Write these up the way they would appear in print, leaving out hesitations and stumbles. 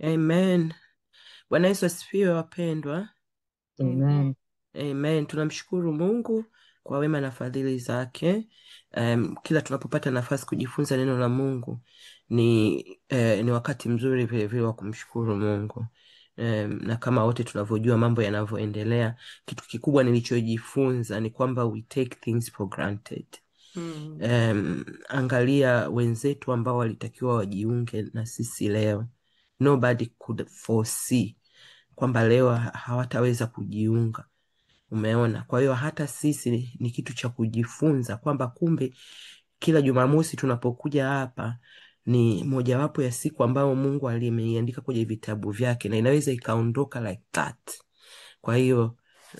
Amen. Bwana Yesu asifiwe wapendwa. Amen. Amen. Tunamshukuru Mungu kwa wema na fadhili zake. Kila tunapopata nafasi kujifunza neno la Mungu ni wakati mzuri vile vile wa kumshukuru Mungu. Na kama wote tunavyojua mambo yanavyoendelea, kitu kikubwa nilichojifunza ni kwamba we take things for granted. Angalia wenzetu ambao walitakiwa wajiunge na sisi leo. Nobody could foresee kwamba leo hawataweza kujiunga. Umeona? Kwa hiyo hata sisi ni kitu cha kujifunza kwamba kumbe kila Jumamosi tunapokuja hapa ni mojawapo ya siku ambayo Mungu alimeiandika kwenye vitabu vyake na inaweza ikaondoka like that. Kwa hiyo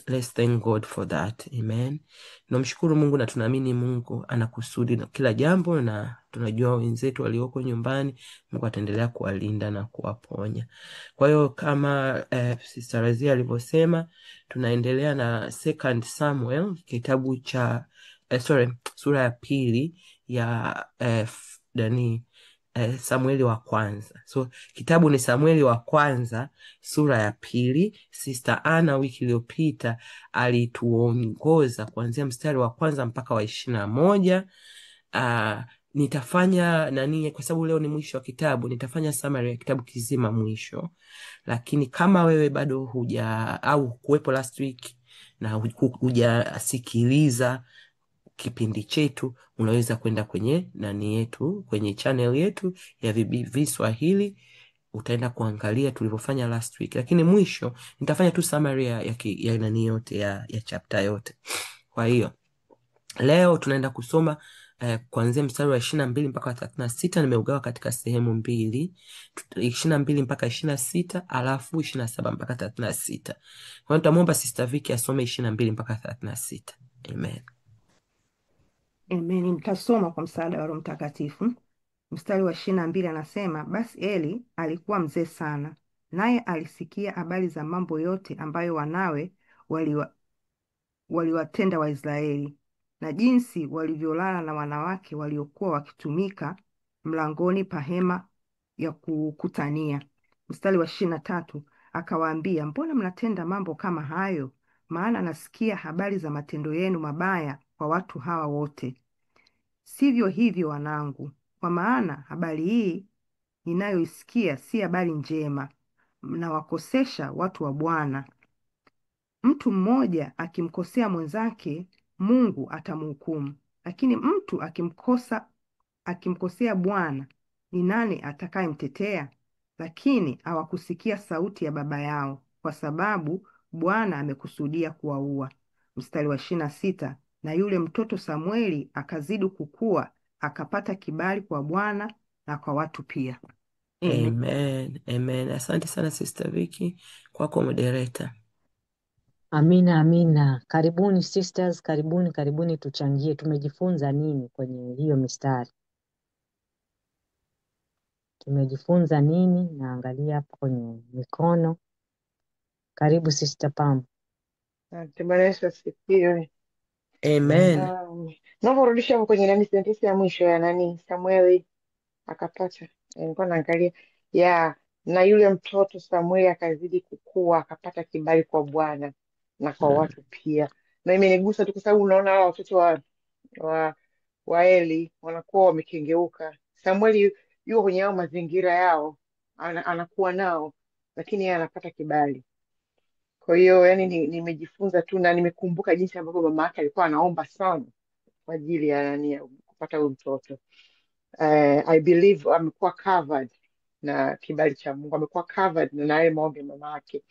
let's thank God for that. Amen. Tunamshukuru Mungu na tunaamini Mungu anakusudi na kila jambo, na tunajua wenzetu walioko nyumbani Mungu ataendelea kuwalinda na kuwaponya. Kwa hiyo kama Sister Razia alivyosema, tunaendelea na 2 Samuel kitabu cha sura ya pili ya Samueli wa kwanza. So kitabu ni Samueli wa kwanza sura ya pili. Sister Anna wiki iliyopita alituongoza kuanzia mstari wa kwanza mpaka wa 21. Nitafanya kwa sababu leo ni mwisho wa kitabu, nitafanya summary ya kitabu kizima mwisho. Lakini kama wewe bado au kuwepo last week na hujasikiliza kipindi chetu, unaweza kwenda kwenye kwenye channel yetu ya VBV Swahili, utaenda kuangalia tulivyofanya last week. Lakini mwisho nitafanya tu summary ya yote ya chapter yote. Kwa hiyo leo tunaenda kusoma kuanzia mstari wa 22 mpaka 36. Nimeugawa katika sehemu mbili, 22 mpaka 26 alafu 27 mpaka 36. Kwa hiyo tutamwomba Sister Vicky asome 22 mpaka 36. Amen. Amen. Nitasoma kwa msaada wa Roho Mtakatifu. Mstari wa 22 anasema, basi Eli alikuwa mzee sana, naye alisikia habari za mambo yote ambayo wanawe waliwatenda Waisraeli, na jinsi walivyolala na wanawake waliokuwa wakitumika mlangoni pa hema ya kukutania. Mstari wa 23 akawaambia, mbona mnatenda mambo kama hayo? Maana nasikia habari za matendo yenu mabaya kwa watu hawa wote. Sivyo hivyo wanangu, kwa maana habari hii ninayoisikia si habari njema. Mnawakosesha watu wa Bwana. Mtu mmoja akimkosea mwenzake, Mungu atamhukumu. Lakini mtu akimkosea Bwana, ni nani atakayemtetea? Lakini hawakusikia sauti ya baba yao, kwa sababu Bwana amekusudia kuwaua. Mstari wa 26, na yule mtoto Samueli akazidi kukua, akapata kibali kwa Bwana na kwa watu pia. Amen. Amen. Asante sana Sister Vicky, kwako moderator. Amina, amina. Karibuni sisters, karibuni tuchangie. Tumejifunza nini kwenye hiyo mistari? Tumejifunza nini? Naangalia hapo kwenye mikono. Karibu Sister Pam. Bwana Yesu asifiwe. Amen. Naomba urudishe hapo kwenye sentensi ya mwisho ya Samueli akapata, nilikuwa naangalia na yule mtoto Samueli akazidi kukua akapata kibali kwa Bwana na kwa watu pia. Na imenigusa tu kwa sababu unaona hao watoto wa Eli wanakuwa wamekengeuka. Samueli yuko kwenye hao mazingira yao, anakuwa nao, lakini yeye anapata kibali. Kwa hiyo yani nimejifunza tu na nimekumbuka jinsi ambavyo mama yake alikuwa anaomba sana kwa ajili ya kupata huyu mtoto. I believe amekuwa covered na kibali cha Mungu, amekuwa covered na yale maombi mama yake.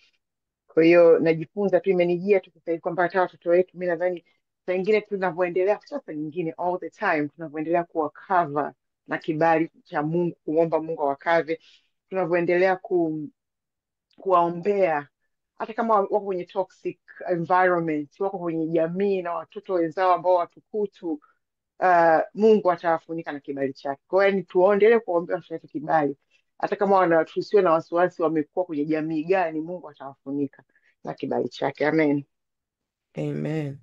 Kwa hiyo najifunza tu, imenijia tu sasa hivi kwamba hata watoto wetu, mimi nadhani saa nyingine tunavyoendelea, sasa nyingine all the time tunavyoendelea kuwa cover na kibali cha Mungu, kuomba Mungu awakave, tunavyoendelea kuwaombea hata kama wako kwenye toxic environment, wako kwenye jamii na watoto wenzao ambao watukutu, Mungu atawafunika na kibali chake. Kwa hiyo tuendelee kuombea watoto wetu kibali, hata kama tusiwe na wasiwasi wamekuwa kwenye jamii gani, Mungu atawafunika na kibali chake. Amen. Amen.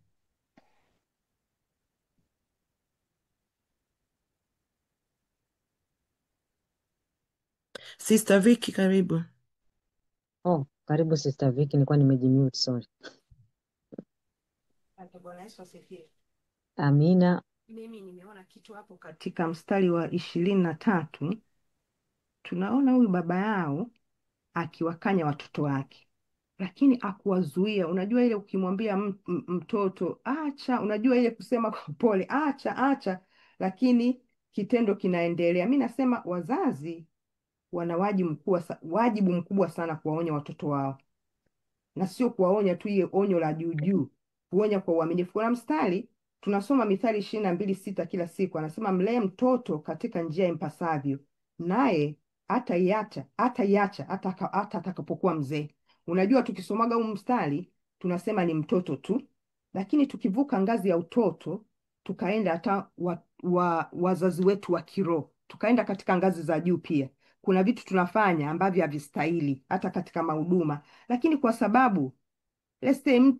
Sister Vicky, karibu. Oh, karibu Sister Vicky, nilikuwa nimejimute, sorry. Asante. Bwana Yesu asifiwe. Amina. Mimi nimeona kitu hapo katika mstari wa 23, tunaona huyu baba yao akiwakanya watoto wake, lakini akuwazuia. Unajua ile ukimwambia mtoto acha, unajua ile kusema kwa pole, acha acha, lakini kitendo kinaendelea. Mi nasema wazazi wana wajibu mkubwa sana kuwaonya watoto wao, na sio kuwaonya tu ile onyo la juu juu, kuonya kwa uaminifu. Kuna mstari tunasoma Mithali 22:6 kila siku, anasema mlee mtoto katika njia impasavyo, naye hataiacha hata atakapokuwa mzee. Unajua, tukisomaga huu mstari tunasema ni mtoto tu, lakini tukivuka ngazi ya utoto tukaenda hata wazazi wetu wa kiroho, tukaenda katika ngazi za juu pia, kuna vitu tunafanya ambavyo havistahili hata katika mahuduma, lakini kwa sababu let's say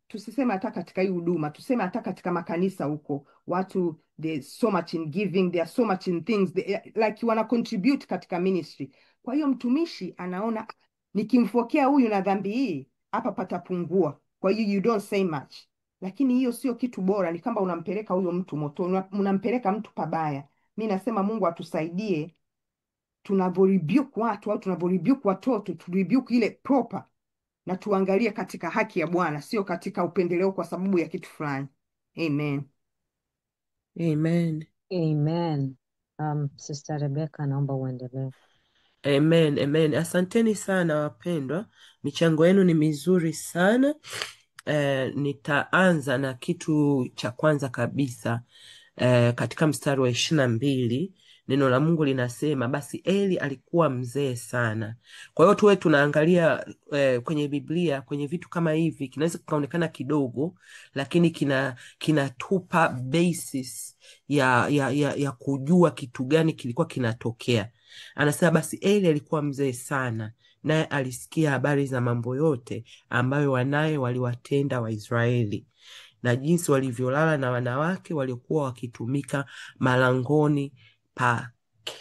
tusiseme hata katika hii huduma, tuseme hata katika makanisa huko, watu they so much in giving, they are so much in things like wana contribute katika ministry. Kwa hiyo mtumishi anaona nikimfokea huyu na dhambi hii hapa patapungua, kwa hiyo you don't say much, lakini hiyo sio kitu bora. Ni kama unampeleka huyo mtu moto, unampeleka mtu pabaya. Mi nasema Mungu atusaidie tunavyorebuke watu au tunavyorebuke watoto, turebuke ile proper na tuangalie katika haki ya Bwana, sio katika upendeleo kwa sababu ya kitu fulani. Amen. Amen. Amen. Sister Rebecca, naomba uendelee. Amen. Amen. Asanteni sana wapendwa, michango yenu ni mizuri sana. Nitaanza na kitu cha kwanza kabisa. Katika mstari wa 22 neno la Mungu linasema basi Eli alikuwa mzee sana. Kwa hiyo tuwe tunaangalia kwenye Biblia, kwenye vitu kama hivi kinaweza kikaonekana kidogo, lakini kinatupa basis ya kujua kitu gani kilikuwa kinatokea. Anasema basi Eli alikuwa mzee sana, naye alisikia habari za mambo yote ambayo wanaye waliwatenda Waisraeli, na jinsi walivyolala na wanawake waliokuwa wakitumika malangoni pa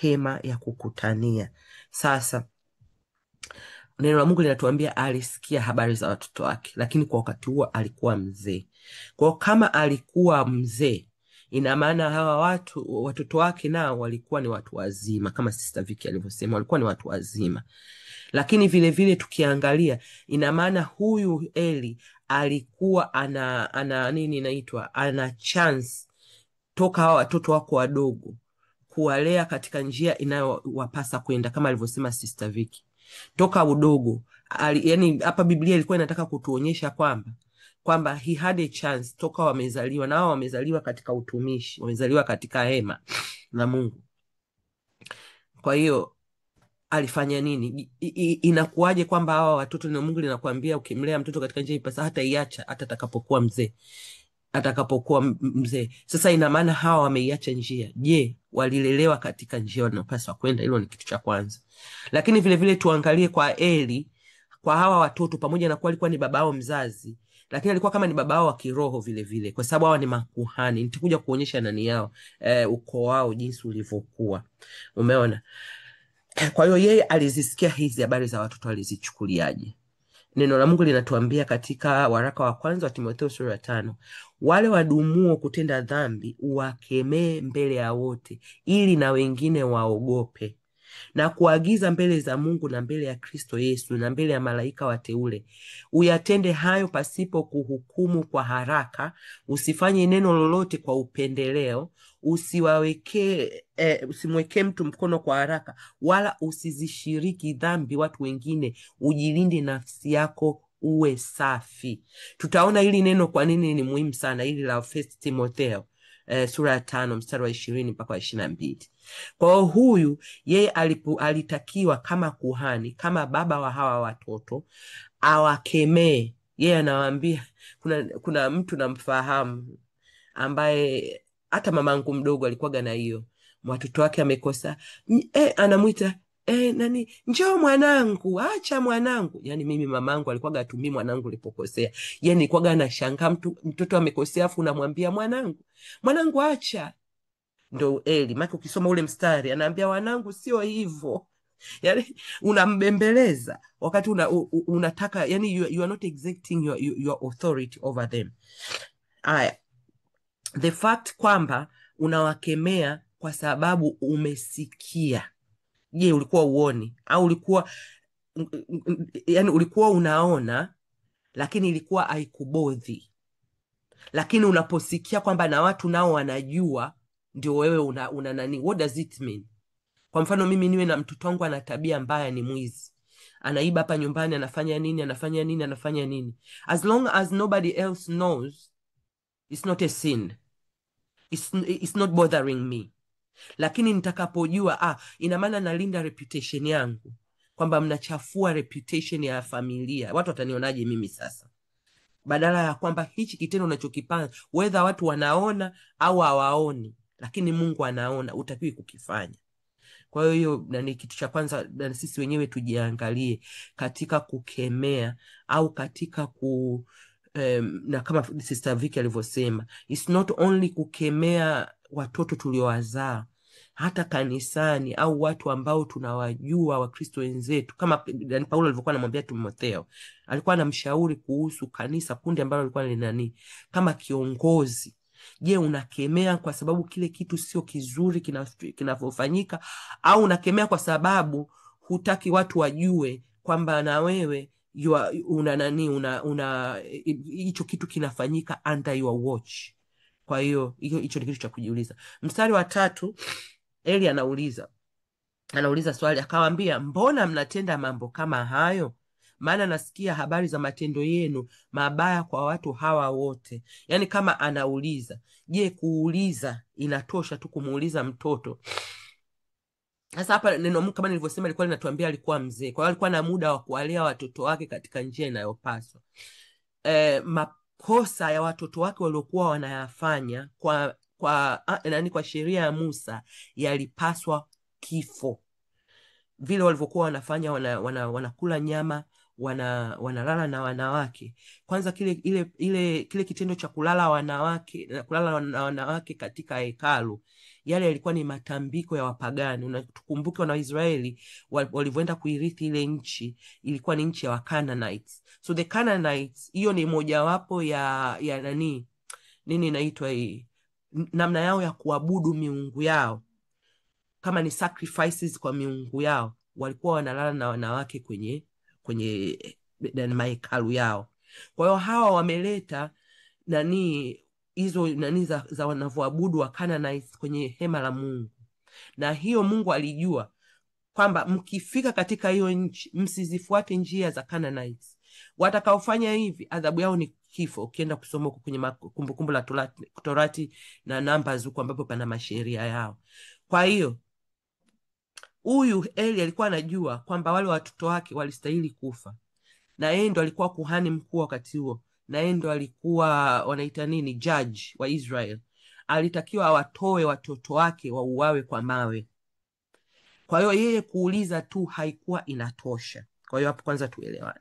hema ya kukutania. Sasa neno la Mungu linatuambia alisikia habari za watoto wake, lakini kwa wakati huo alikuwa mzee. Kwa kama alikuwa mzee, ina maana hawa watoto wake nao walikuwa ni watu wazima, kama Sister Vicky alivyosema, walikuwa ni watu wazima. Lakini vile vile tukiangalia, ina maana huyu Eli alikuwa ana chance toka hawa watoto wako wadogo kuwalea katika njia inayowapasa kwenda, kama alivyosema Sister Vicky, toka udogo. Yani hapa Biblia ilikuwa inataka kutuonyesha kwamba he had a chance toka wamezaliwa, na wao wamezaliwa katika utumishi, wamezaliwa katika hema la Mungu. Kwa hiyo alifanya nini? Inakuwaje kwamba hawa watoto, na Mungu linakuambia ukimlea mtoto katika njia ipasa hata iacha hata atakapokuwa mzee. Sasa ina maana hawa wameiacha njia. Je, walilelewa katika njia wanapaswa kwenda? Hilo ni kitu cha kwanza. Lakini vile vile tuangalie kwa Eli, kwa hawa watoto, pamoja na kuwa alikuwa ni babao mzazi, lakini alikuwa kama ni babao wa kiroho vile vile, kwa sababu hawa ni makuhani. Nitakuja kuonyesha nani yao, ukoo wao jinsi ulivyokuwa. Umeona? Kwa hiyo yeye alizisikia hizi habari za watoto, alizichukuliaje? Neno la Mungu linatuambia katika waraka wa kwanza wa Timotheo sura ya 5, wale wadumuo kutenda dhambi uwakemee mbele ya wote, ili na wengine waogope, na kuagiza mbele za Mungu na mbele ya Kristo Yesu na mbele ya malaika wateule, uyatende hayo pasipo kuhukumu kwa haraka, usifanye neno lolote kwa upendeleo, usimwekee mtu mkono kwa haraka, wala usizishiriki dhambi watu wengine, ujilinde nafsi yako uwe safi. Tutaona hili neno kwa nini ni muhimu sana, hili la 1 Timotheo sura ya 5 mstari wa 20 mpaka wa 22. Kwa hiyo huyu yeye alitakiwa kama kuhani, kama baba wa hawa watoto, awakemee. Yeye anawaambia, kuna mtu namfahamu ambaye hata mamangu mdogo alikuwaga na hiyo, watoto wake amekosa, anamwita nani, njoo mwanangu, acha mwanangu. Yani mimi mamangu alikuwaga atumii mwanangu ulipokosea. Yani nilikuwaga anashangaa mtoto amekosea afu unamwambia mwanangu acha. Ndo Eli, maana ukisoma ule mstari anaambia wanangu sio hivyo. Yani unambembeleza wakati unataka, yani you are not exerting your authority over them. Aya, the fact kwamba unawakemea kwa sababu umesikia. Je, ulikuwa uoni au ulikuwa yani ulikuwa unaona lakini ilikuwa haikubodhi, lakini unaposikia kwamba na watu nao wanajua, ndio wewe una nani? What does it mean? Kwa mfano mimi niwe na mtoto wangu ana tabia mbaya, ni mwizi, anaiba hapa nyumbani, anafanya nini, as long as nobody else knows, it's not a sin, it's not bothering me. Lakini nitakapojua, ina maana nalinda reputation yangu, kwamba mnachafua reputation ya familia, watu watanionaje mimi sasa? Badala ya kwamba hichi kitendo unachokipanga, whether watu wanaona au hawaoni, lakini Mungu anaona, utakiwi kukifanya. Kwa hiyo ni kitu cha kwanza, na sisi wenyewe tujiangalie katika kukemea au katika na kama Sister Vicky alivyosema, it's not only kukemea watoto tuliowazaa, hata kanisani au watu ambao tunawajua, Wakristo wenzetu, kama Paulo alivyokuwa anamwambia Timotheo, alikuwa anamshauri kuhusu kanisa, kundi ambalo alikuwa linani kama kiongozi. Je, unakemea kwa sababu kile kitu sio kizuri kinavyofanyika, au unakemea kwa sababu hutaki watu wajue kwamba na wewe hicho kitu kinafanyika under your watch? Kwa hiyo hicho ni kitu cha kujiuliza. Mstari wa 3, Eli anauliza swali, akawaambia, mbona mnatenda mambo kama hayo? Maana nasikia habari za matendo yenu mabaya kwa watu hawa wote. Yani kama anauliza, je, kuuliza inatosha tu kumuuliza mtoto? Sasa hapa neno Mungu kama nilivyosema ilikuwa linatuambia alikuwa mzee, kwa hiyo alikuwa na muda wa kuwalea watoto wake katika njia inayopaswa. Makosa ya watoto wake waliokuwa wanayafanya kwa sheria ya Musa yalipaswa kifo. Vile walivyokuwa wanafanya, wanakula nyama, wanalala na wanawake. Kwanza kile kitendo cha kulala na wanawake katika hekalu, yale yalikuwa ni matambiko ya wapagani. Tukumbuke wana Israeli walivyoenda kuirithi ile nchi, ilikuwa ni nchi ya Canaanites. So the Canaanites, hiyo ni mojawapo ya nini inaitwa hii namna yao ya kuabudu miungu yao, kama ni sacrifices kwa miungu yao, walikuwa wanalala na wanawake kwenye mahekalu yao. Kwa hiyo hawa wameleta hizo za wanavyoabudu wa Canaanites kwenye hema la Mungu, na hiyo Mungu alijua kwamba mkifika katika hiyo nchi msizifuate njia za Canaanites. Watakaofanya hivi adhabu yao ni kifo. Ukienda kusoma kwenye Kumbukumbu la Torati na Numbers huko ambapo pana masheria yao. Kwa hiyo huyu Eli alikuwa anajua kwamba wale watoto wake walistahili kufa, na yeye ndo alikuwa kuhani mkuu wakati huo, na yeye ndo alikuwa wanaita nini, judge wa Israel. Alitakiwa awatoe watoto wake wauawe kwa mawe. Kwa hiyo yeye kuuliza tu haikuwa inatosha. Kwa hiyo hapo kwanza tuelewane.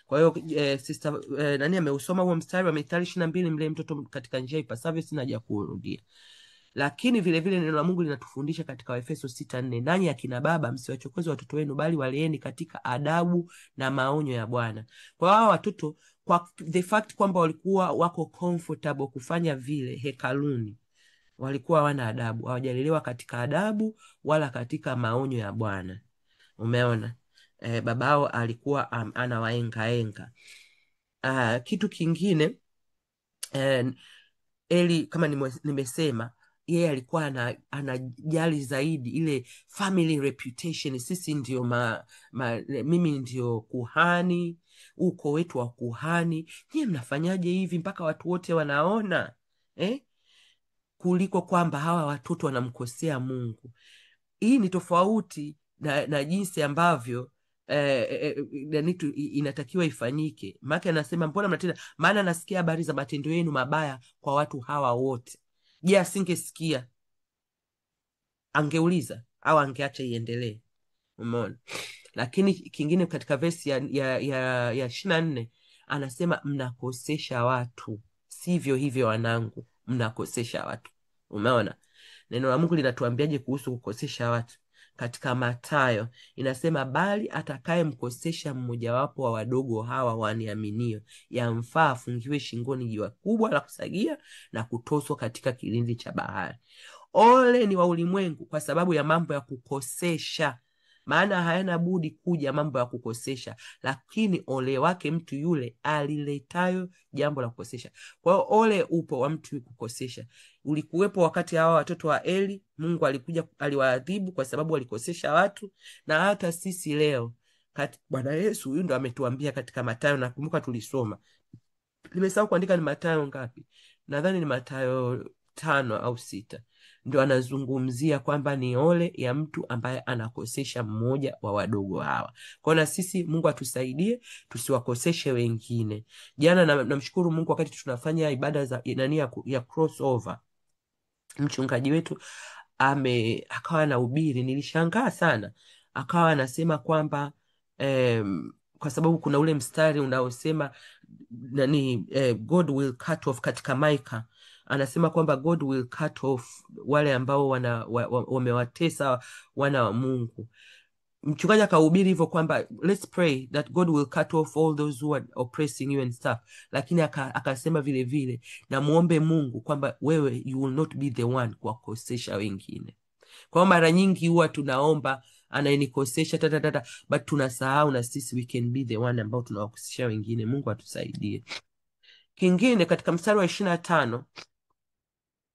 Kwa hiyo sister nani ameusoma huo mstari wa Mithali 22, mlee mtoto katika njia ipasavyo, sina haja kurudia. Lakini vile vile neno la Mungu linatufundisha katika Waefeso 6:4, nanyi akina baba msiwachokoze watoto wenu, bali waleeni katika adabu na maonyo ya Bwana. Kwa hao watoto, kwa the fact kwamba walikuwa wako comfortable kufanya vile hekaluni, walikuwa wana adabu, hawajalelewa katika adabu wala katika maonyo ya Bwana. Umeona? Babao alikuwa anawaengaenga. Kitu kingine, Eli kama nimesema, yeye alikuwa anajali zaidi ile family reputation. Sisi ndio mimi ndio kuhani, uko wetu wa kuhani, nyie mnafanyaje hivi mpaka watu wote wanaona kuliko kwamba hawa watoto wanamkosea Mungu. Hii ni tofauti na jinsi ambavyo inatakiwa ifanyike. Maana anasema mbona mnatenda, maana nasikia habari za matendo yenu mabaya kwa watu hawa wote. Je, asingesikia angeuliza au angeacha iendelee? Umeona? Lakini kingine katika verse ya 24 anasema mnakosesha watu, sivyo hivyo wanangu, mnakosesha watu. Umeona? Neno la Mungu linatuambiaje kuhusu kukosesha watu? katika Mathayo inasema, bali atakayemkosesha mmojawapo wa wadogo hawa waniaminio, yamfaa afungiwe shingoni jiwe kubwa la kusagia na kutoswa katika kilindi cha bahari. Ole ni wa ulimwengu kwa sababu ya mambo ya kukosesha, maana hayana budi kuja mambo ya kukosesha, lakini ole wake mtu yule aliletayo jambo la kukosesha. Kwa hiyo ole upo wa mtu kukosesha. Ulikuwepo wakati hawa watoto wa Eli, Mungu alikuja aliwaadhibu kwa sababu walikosesha watu, na hata sisi leo Bwana Yesu huyu ndo ametuambia katika Mathayo, nakumbuka tulisoma, nimesahau kuandika ni Mathayo ngapi, nadhani ni Mathayo 5 au 6, ndio anazungumzia kwamba ni ole ya mtu ambaye anakosesha mmoja wa wadogo hawa. Kwa na sisi Mungu atusaidie tusiwakoseshe wengine. Jana namshukuru Mungu, wakati tunafanya ibada za ya crossover, mchungaji wetu akawa na ubiri, nilishangaa sana, akawa anasema kwamba kwa sababu kuna ule mstari unaosema God will cut off, katika Maika anasema kwamba God will cut off wale ambao wamewatesa wana wa Mungu. Mchungaji akahubiri hivyo kwamba let's pray that God will cut off all those who are oppressing you and stuff, lakini akasema vile vile na muombe Mungu kwamba wewe you will not be the one kuwakosesha wengine. Kwa mara nyingi huwa tunaomba anayenikosesha but tunasahau na sisi we can be the one ambao tunawakosesha wengine. Mungu atusaidie. Kingine katika mstari wa 25,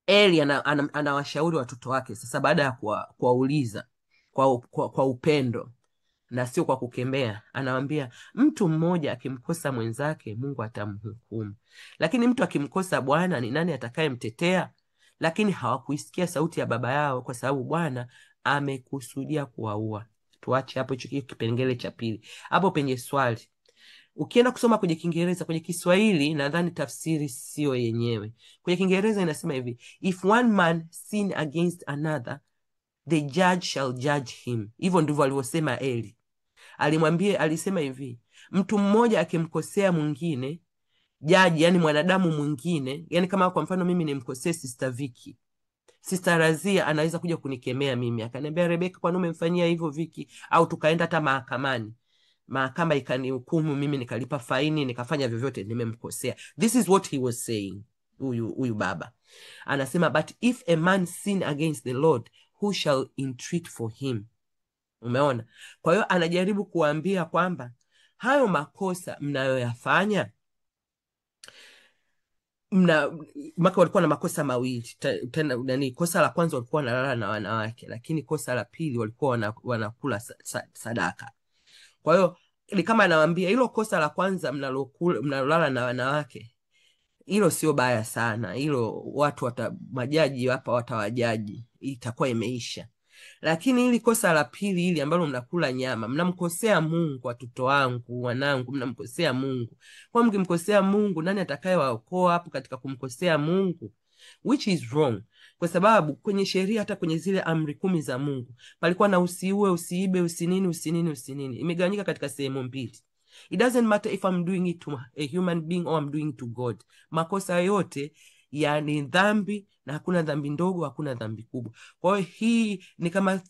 Eli anawashauri watoto wake sasa, baada ya kuwauliza kwa upendo na sio kwa kukemea, anawaambia mtu mmoja akimkosa mwenzake Mungu atamhukumu, lakini mtu akimkosa Bwana ni nani atakayemtetea? Lakini hawakuisikia sauti ya baba yao kwa sababu Bwana amekusudia kuwaua. Tuache hapo hicho kipengele cha pili. Hapo penye swali, ukienda kusoma kwenye Kiingereza, kwenye Kiswahili nadhani tafsiri sio yenyewe. Kwenye Kiingereza inasema hivi, if one man sin against another, the judge shall judge him. Hivyo ndivyo alivyosema Eli. Alisema hivi, mtu mmoja akimkosea mwingine, jaji, yani mwanadamu mwingine, yani kama kwa mfano mimi nimkosea Sister Vicky, Sister Razia anaweza kuja kunikemea mimi, akaniambia Rebecca, kwa nini umemfanyia hivyo Vicky? Au tukaenda hata mahakamani, mahakama ikanihukumu mimi, nikalipa faini, nikafanya vyovyote, nimemkosea. This is what he was saying. Huyu baba anasema, but if a man sin against the Lord, who shall entreat for him? Umeona? Kwa hiyo anajaribu kuambia kwamba hayo makosa mnayoyafanya, maka walikuwa na makosa mawili tena, kosa la kwanza walikuwa wanalala na wanawake, lakini kosa la pili walikuwa wanakula sadaka. Kwa hiyo ni kama anawaambia hilo kosa la kwanza mnalolala na wanawake, hilo sio baya sana, hilo watu majaji hapa watawajaji, itakuwa imeisha. Lakini hili kosa la pili hili ambalo mnakula nyama, mnamkosea Mungu. Watoto wangu, wanangu, mnamkosea Mungu. Kwa mkimkosea Mungu, nani atakayewaokoa hapo katika kumkosea Mungu? Which is wrong. Kwa sababu kwenye sheria, hata kwenye zile amri 10 za Mungu palikuwa na usiue, usiibe, usinini. Imegawanyika katika sehemu mbili. It doesn't matter if I'm doing it to a human being or I'm doing to God. Makosa yote yani dhambi, na hakuna dhambi ndogo, hakuna dhambi kubwa. Kwa hiyo hii ni kama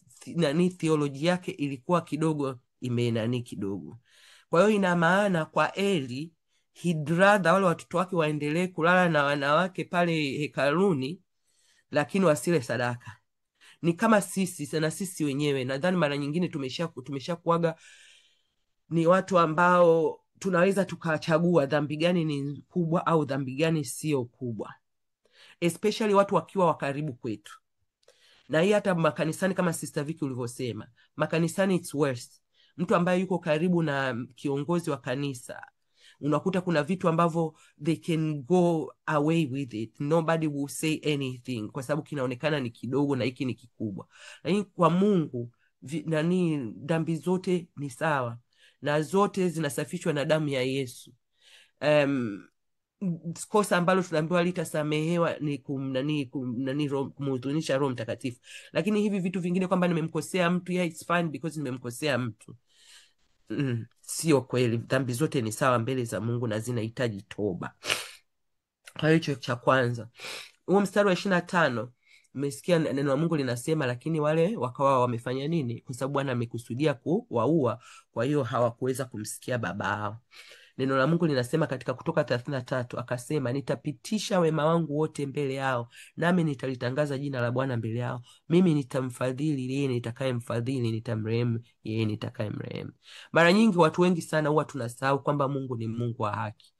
theology yake ilikuwa kidogo kidogo. Kwa hiyo ina maana kwa Eli, he'd rather wale watoto wake waendelee kulala na wanawake pale hekaluni, lakini wasile sadaka. Ni kama sisi sana, sisi wenyewe nadhani mara nyingine tumesha kuaga ni watu ambao tunaweza tukachagua dhambi gani ni kubwa au dhambi gani sio kubwa, especially watu wakiwa wakaribu kwetu. Na hii hata makanisani, kama Sister Vicky ulivyosema, makanisani it's worse. Mtu ambaye yuko karibu na kiongozi wa kanisa, unakuta kuna vitu ambavyo they can go away with it, nobody will say anything kwa sababu kinaonekana ni kidogo na hiki ni kikubwa. Lakini kwa Mungu dhambi zote ni sawa na zote zinasafishwa na damu ya Yesu. Kosa ambalo tunaambiwa litasamehewa ni kumhuzunisha Roho Mtakatifu. Lakini hivi vitu vingine kwamba nimemkosea mtu, yeah, it's fine because nimemkosea mtu, sio kweli. Dhambi zote ni sawa mbele za Mungu na zinahitaji toba. Kwa hiyo cha kwanza, huo mstari wa 25 Mmesikia neno la Mungu linasema, lakini wale wakawa wamefanya nini? Kwa sababu Bwana amekusudia kuwaua, kwa hiyo hawakuweza kumsikia baba yao. Neno la Mungu linasema katika Kutoka 33, akasema, nitapitisha wema wangu wote mbele yao, nami nitalitangaza jina la Bwana mbele yao. Mimi nitamfadhili yeye nitakayemfadhili, nitamrehemu yeye nitakayemrehemu. Mara nyingi watu wengi sana huwa tunasahau kwamba Mungu ni Mungu wa haki.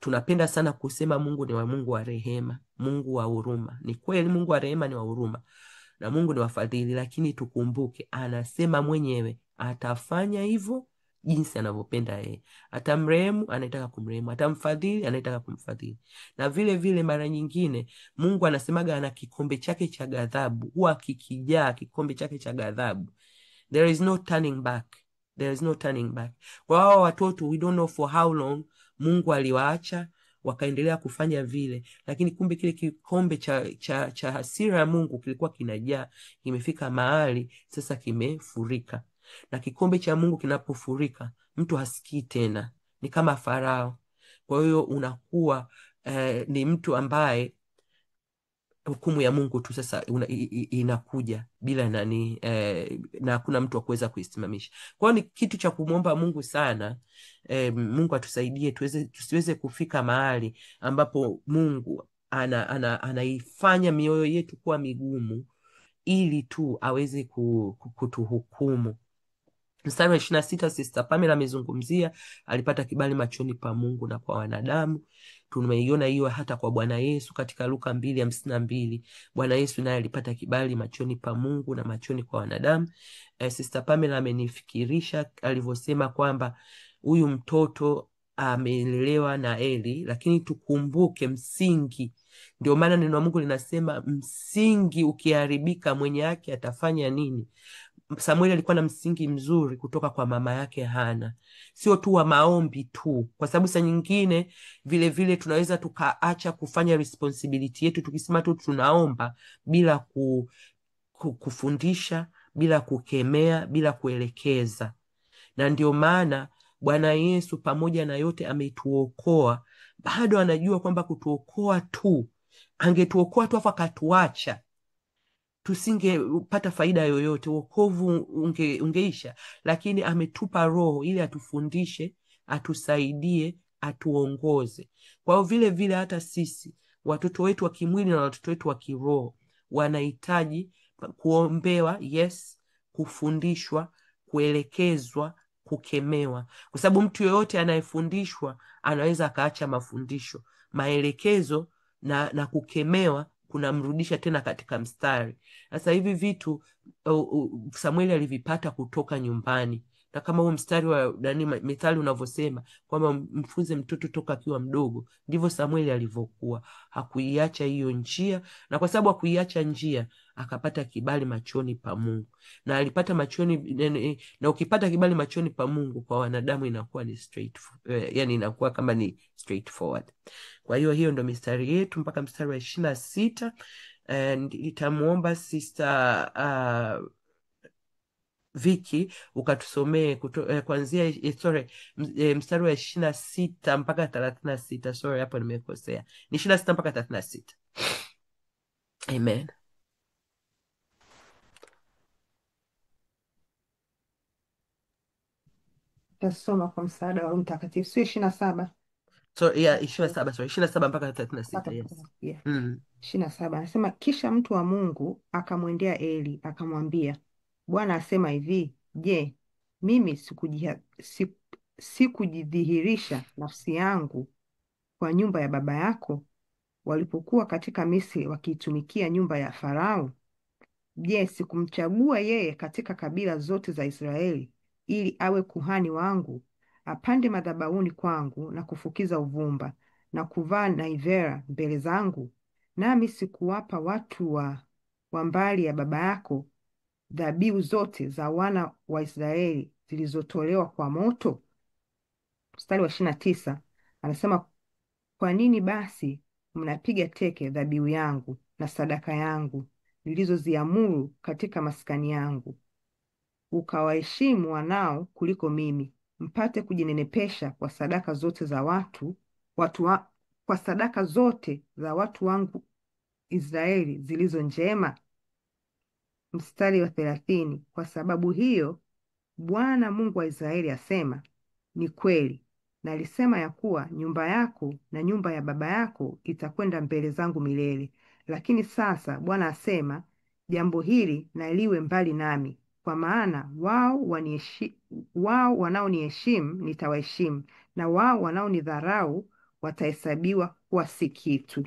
Tunapenda sana kusema Mungu ni Mungu wa rehema, Mungu wa huruma. Ni kweli Mungu wa rehema ni wa huruma na Mungu ni wafadhili, lakini tukumbuke anasema mwenyewe atafanya hivyo jinsi anavyopenda yeye. Atamrehemu anayetaka kumrehemu, atamfadhili anayetaka kumfadhili. Na vile vile mara nyingine Mungu anasemaga ana kikombe chake cha ghadhabu, huwa kikijaa kikombe chake cha ghadhabu, there is no turning back. There is no turning back. Kwa hao watoto, we don't know for how long Mungu aliwaacha wakaendelea kufanya vile, lakini kumbe kile kikombe cha hasira ya Mungu kilikuwa kinajaa, kimefika mahali sasa kimefurika. Na kikombe cha Mungu kinapofurika, mtu hasikii tena, ni kama Farao. Kwa hiyo unakuwa ni mtu ambaye hukumu ya Mungu tu sasa inakuja bila nani, na hakuna mtu wa kuweza kuisimamisha. Kwa hiyo ni kitu cha kumwomba Mungu sana. Mungu atusaidie tusiweze kufika mahali ambapo Mungu anaifanya mioyo yetu kuwa migumu ili tu aweze kutuhukumu. Mstari wa 26, Sister Pamela amezungumzia alipata kibali machoni pa Mungu na kwa wanadamu. Tumeiona hiyo hata kwa Bwana Yesu katika Luka 2:52. Bwana Yesu naye alipata kibali machoni pa Mungu na machoni kwa wanadamu. Sister Pamela amenifikirisha alivyosema kwamba huyu mtoto amelelewa na Eli, lakini tukumbuke msingi. Ndio maana neno la Mungu linasema msingi ukiharibika mwenye haki atafanya nini? Samueli alikuwa na msingi mzuri kutoka kwa mama yake Hana, sio tu wa maombi tu, kwa sababu saa nyingine vile vile tunaweza tukaacha kufanya responsibility yetu tukisema tu tunaomba bila kufundisha, bila kukemea, bila kuelekeza. Na ndio maana Bwana Yesu pamoja na yote ametuokoa, bado anajua kwamba kutuokoa tu, angetuokoa tu afa akatuacha, tusingepata faida yoyote, wokovu ungeisha. Lakini ametupa Roho ili atufundishe, atusaidie, atuongoze. Kwa hiyo vile vile hata sisi watoto wetu wa kimwili na watoto wetu wa kiroho wanahitaji kuombewa, yes, kufundishwa, kuelekezwa, kukemewa, kwa sababu mtu yoyote anayefundishwa anaweza akaacha mafundisho. Maelekezo na kukemewa kunamrudisha tena katika mstari. Sasa hivi vitu Samueli alivipata kutoka nyumbani, na kama huo mstari wa Mithali unavyosema kwamba mfunze mtoto toka akiwa mdogo, ndivyo Samueli alivyokuwa. Hakuiacha hiyo njia, na kwa sababu hakuiacha njia akapata kibali machoni pa Mungu. Na alipata machoni, na ukipata kibali machoni pa Mungu kwa wanadamu inakuwa ni yani inakuwa kama ni straightforward. Kwa hiyo ndo mistari yetu mpaka mstari wa 26. Nitamuomba Sister Viki ukatusomee kuanzia mstari wa 26 mpaka 36. Sorry, hapo nimekosea, ni 26 mpaka 36. Amen. Tasoma kwa msaada wa Roho Mtakatifu. Sio 27. So, yeah, 27, sorry, 27 mpaka 36, yes. Yeah. 27 anasema, kisha mtu wa Mungu akamwendea Eli akamwambia, Bwana asema hivi, je, mimi sikujidhihirisha nafsi yangu kwa nyumba ya baba yako walipokuwa katika Misri wakiitumikia nyumba ya Farao? Je, sikumchagua yeye katika kabila zote za Israeli ili awe kuhani wangu, apande madhabahuni kwangu na kufukiza uvumba na kuvaa naivera mbele zangu? Nami sikuwapa watu wa mbali ya baba yako dhabihu zote za wana wa Israeli zilizotolewa kwa moto? Mstari wa 29 anasema, kwa nini basi mnapiga teke dhabihu yangu na sadaka yangu nilizoziamuru katika maskani yangu, ukawaheshimu wanao kuliko mimi, mpate kujinenepesha kwa sadaka zote za watu wangu Israeli zilizo njema? Mstari wa 30, kwa sababu hiyo Bwana Mungu wa Israeli asema, ni kweli nalisema ya kuwa nyumba yako na nyumba ya baba yako itakwenda mbele zangu milele. Lakini sasa Bwana asema, jambo hili na liwe mbali nami, kwa maana wao wanaoniheshimu nitawaheshimu, na wao wanaonidharau watahesabiwa kuwa si kitu.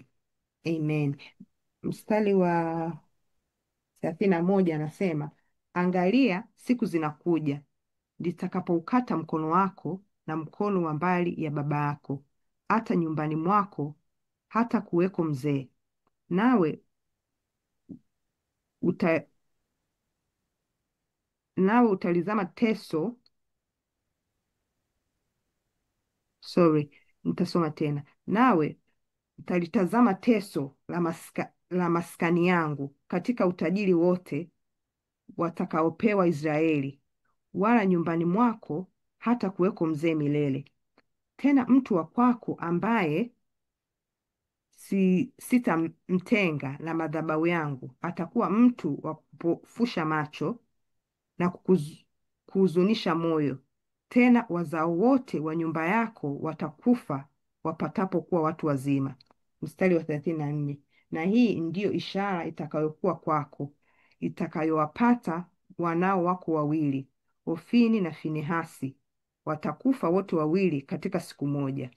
Amen. Mstari wa 31 anasema, angalia, siku zinakuja nitakapoukata mkono wako na mkono wa mbali ya baba yako, hata nyumbani mwako hata kuweko mzee, nawe uta, nawe utalizama teso. Nitasoma tena. Nawe utalitazama teso la maskani yangu katika utajiri wote watakaopewa Israeli, wala nyumbani mwako hata kuweko mzee milele. Tena mtu wa kwako ambaye sitamtenga na madhabahu yangu atakuwa mtu wa kupofusha macho na kuhuzunisha moyo. Tena wazao wote wa nyumba yako watakufa wapatapo kuwa watu wazima. Mstari wa 34, na hii ndiyo ishara itakayokuwa kwako, itakayowapata wanao wako wawili, Hofni na Finehasi, watakufa wote wawili katika siku moja.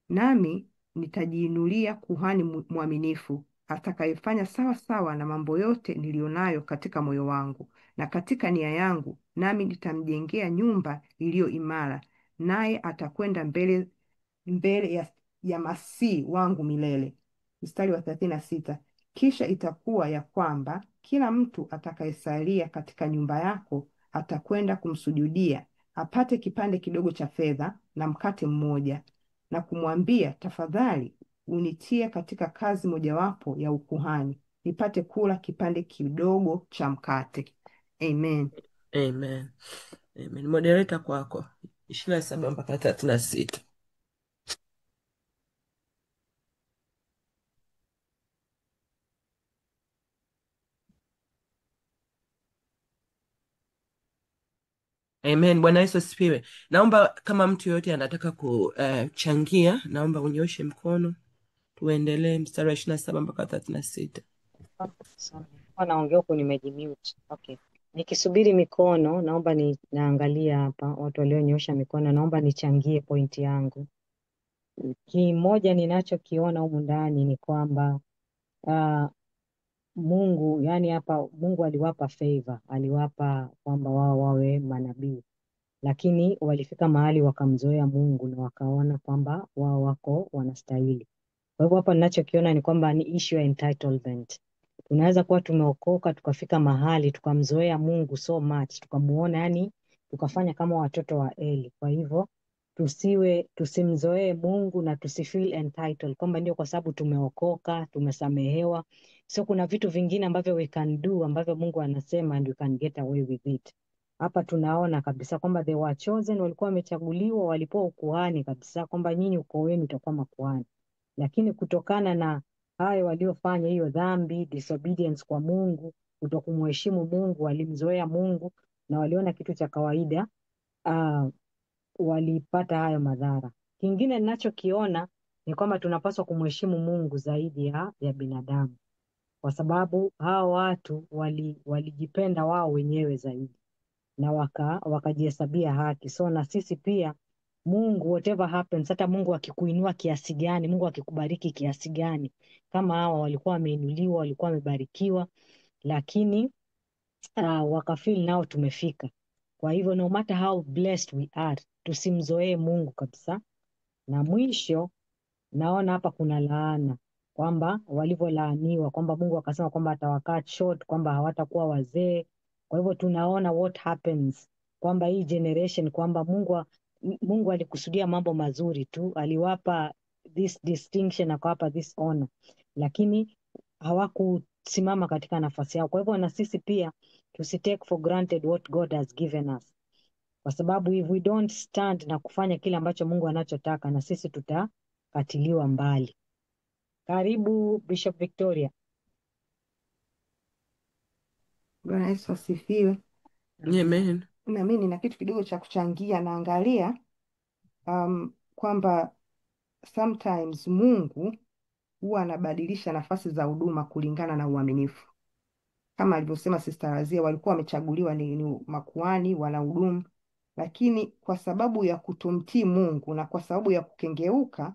Nami nitajiinulia kuhani mwaminifu atakayefanya sawa sawa na mambo yote nilionayo katika moyo wangu na katika nia yangu, nami nitamjengea nyumba iliyo imara, naye atakwenda mbele ya Masihi wangu milele. Mstari wa 36, kisha itakuwa ya kwamba kila mtu atakayesalia katika nyumba yako atakwenda kumsujudia, apate kipande kidogo cha fedha na mkate mmoja, na kumwambia, tafadhali unitie katika kazi mojawapo ya ukuhani, nipate kula kipande kidogo cha mkate. Amen. Amen. Amen. Moderator kwako 27 mpaka 36. Amen. Bwana Yesu asifiwe. Naomba kama mtu yoyote anataka kuchangia, naomba unyoshe mkono tuendelee. Mstari wa 27 mpaka 36. Naongea huku nimejimute. Okay. Nikisubiri mikono, naomba naangalia hapa watu walionyoosha mikono, naomba nichangie pointi yangu. Kimoja ninachokiona humu ndani ni kwamba Mungu, yani hapa Mungu aliwapa favor, aliwapa kwamba wao wawe manabii, lakini walifika mahali wakamzoea Mungu na wakaona kwamba wao wako wanastahili. Kwa hivyo hapa ninachokiona ni kwamba ni issue ya entitlement. Tunaweza kuwa tumeokoka tukafika mahali tukamzoea Mungu so much, tukamuona yani tukafanya kama watoto wa Eli. Kwa hivyo tusimzoee Mungu na tusifeel entitled kwamba ndio kwa sababu tumeokoka, tumesamehewa. So kuna vitu vingine ambavyo we can do ambavyo Mungu anasema and we can get away with it. Hapa tunaona kabisa kwamba they were chosen, walikuwa wamechaguliwa, walipewa ukuhani kabisa kwamba nyinyi ukoo wenu utakuwa makuhani. Lakini kutokana na hayo waliofanya, hiyo dhambi, disobedience kwa Mungu, kutokumheshimu Mungu, walimzoea Mungu na waliona kitu cha kawaida, walipata hayo madhara. Kingine ninachokiona ni kwamba tunapaswa kumheshimu Mungu zaidi ya binadamu, kwa sababu hao watu walijipenda wao wenyewe zaidi na wakajihesabia haki. So na sisi pia Mungu, whatever happens, hata Mungu akikuinua kiasi gani, Mungu akikubariki kiasi gani, kama hawa walikuwa wameinuliwa, walikuwa wamebarikiwa, lakini wakafeel nao tumefika. Kwa hivyo no matter how blessed we are, tusimzoee Mungu kabisa. Na mwisho naona hapa kuna laana, kwamba walivyolaaniwa, kwamba Mungu akasema kwamba atawakaa short, kwamba hawatakuwa wazee. Kwa hivyo tunaona what happens, kwamba hii generation, kwamba Mungu alikusudia mambo mazuri tu, aliwapa this distinction, akawapa this honor, lakini hawakusimama katika nafasi yao. Kwa hivyo na sisi pia tusitake for granted what God has given us, kwa sababu if we don't stand na kufanya kile ambacho Mungu anachotaka, na sisi tutakatiliwa mbali. Karibu Bishop Victoria. Bwana Yesu asifiwe. Amen. Na mimi nina kitu kidogo cha kuchangia. Naangalia kwamba sometimes Mungu huwa anabadilisha nafasi za huduma kulingana na uaminifu. Kama alivyosema Sister Razia, walikuwa wamechaguliwa ni makuhani wanahudumu, lakini kwa sababu ya kutomtii Mungu na kwa sababu ya kukengeuka,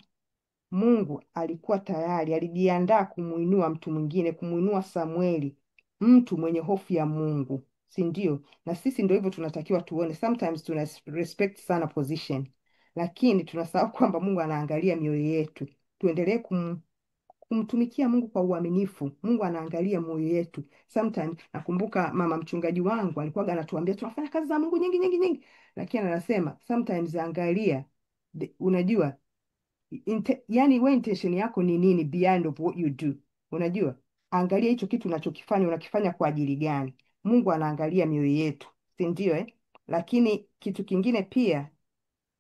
Mungu alikuwa tayari, alijiandaa kumuinua mtu mwingine, kumuinua Samueli, mtu mwenye hofu ya Mungu, si ndio? Na sisi ndio hivyo tunatakiwa tuone. Sometimes tuna respect sana position, lakini tunasahau kwamba Mungu anaangalia mioyo yetu. Tuendelee kumtumikia Mungu kwa uaminifu. Mungu anaangalia moyo yetu. Sometimes nakumbuka mama mchungaji wangu alikuwa anatuambia tunafanya kazi za Mungu nyingi nyingi nyingi, lakini anasema sometimes angalia unajua yani we intention yako ni nini beyond of what you do. Unajua, angalia hicho kitu unachokifanya unakifanya kwa ajili gani. Mungu anaangalia mioyo yetu, si ndio Lakini kitu kingine pia,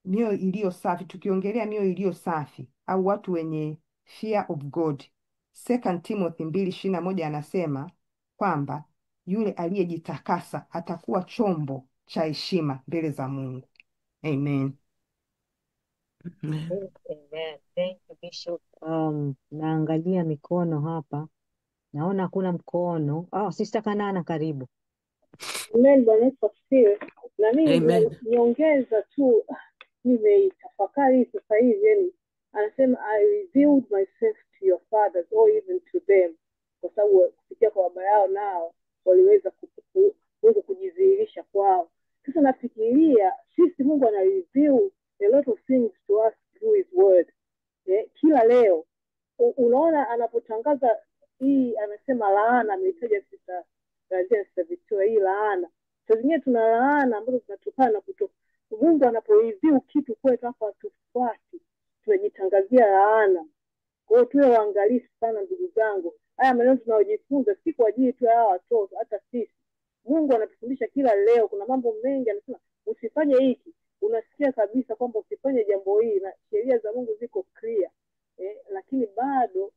mioyo iliyo safi. Tukiongelea mioyo iliyo safi au watu wenye fear of God, 2 Timothy 2:21 anasema kwamba yule aliyejitakasa atakuwa chombo cha heshima mbele za Mungu. Amen. Amen. Amen. Thank you, Bishop. Naangalia mikono hapa, naona hakuna mkono. Sister Kanana, karibu. Amen. Bwana Yesu asifiwe. Na mimi Amen. niongeza tu, nimeitafakari sasa hivi, yani anasema I revealed myself to your fathers or even to them, kwa sababu kupitia kwa baba yao nao waliweza kujidhihirisha kwao. Sasa nafikiria sisi, Mungu ana reveal a lot of things to us through his word. Kila leo unaona anapotangaza hii, anasema laana, ameitaja Sister Victoria, hii laana. Saa zingine tuna laana ambazo zinatokana na Mungu anaporeview kitu kwetu hapa tufuati, tunajitangazia laana. Kwa hiyo tuwe waangalifu sana, ndugu zangu. Haya maneno tunayojifunza si kwa ajili tu ya hawa watoto, hata sisi. Mungu anatufundisha kila leo. Kuna mambo mengi anasema usifanye hiki, unasikia kabisa kwamba usifanye jambo hili, na sheria za Mungu ziko clear, lakini bado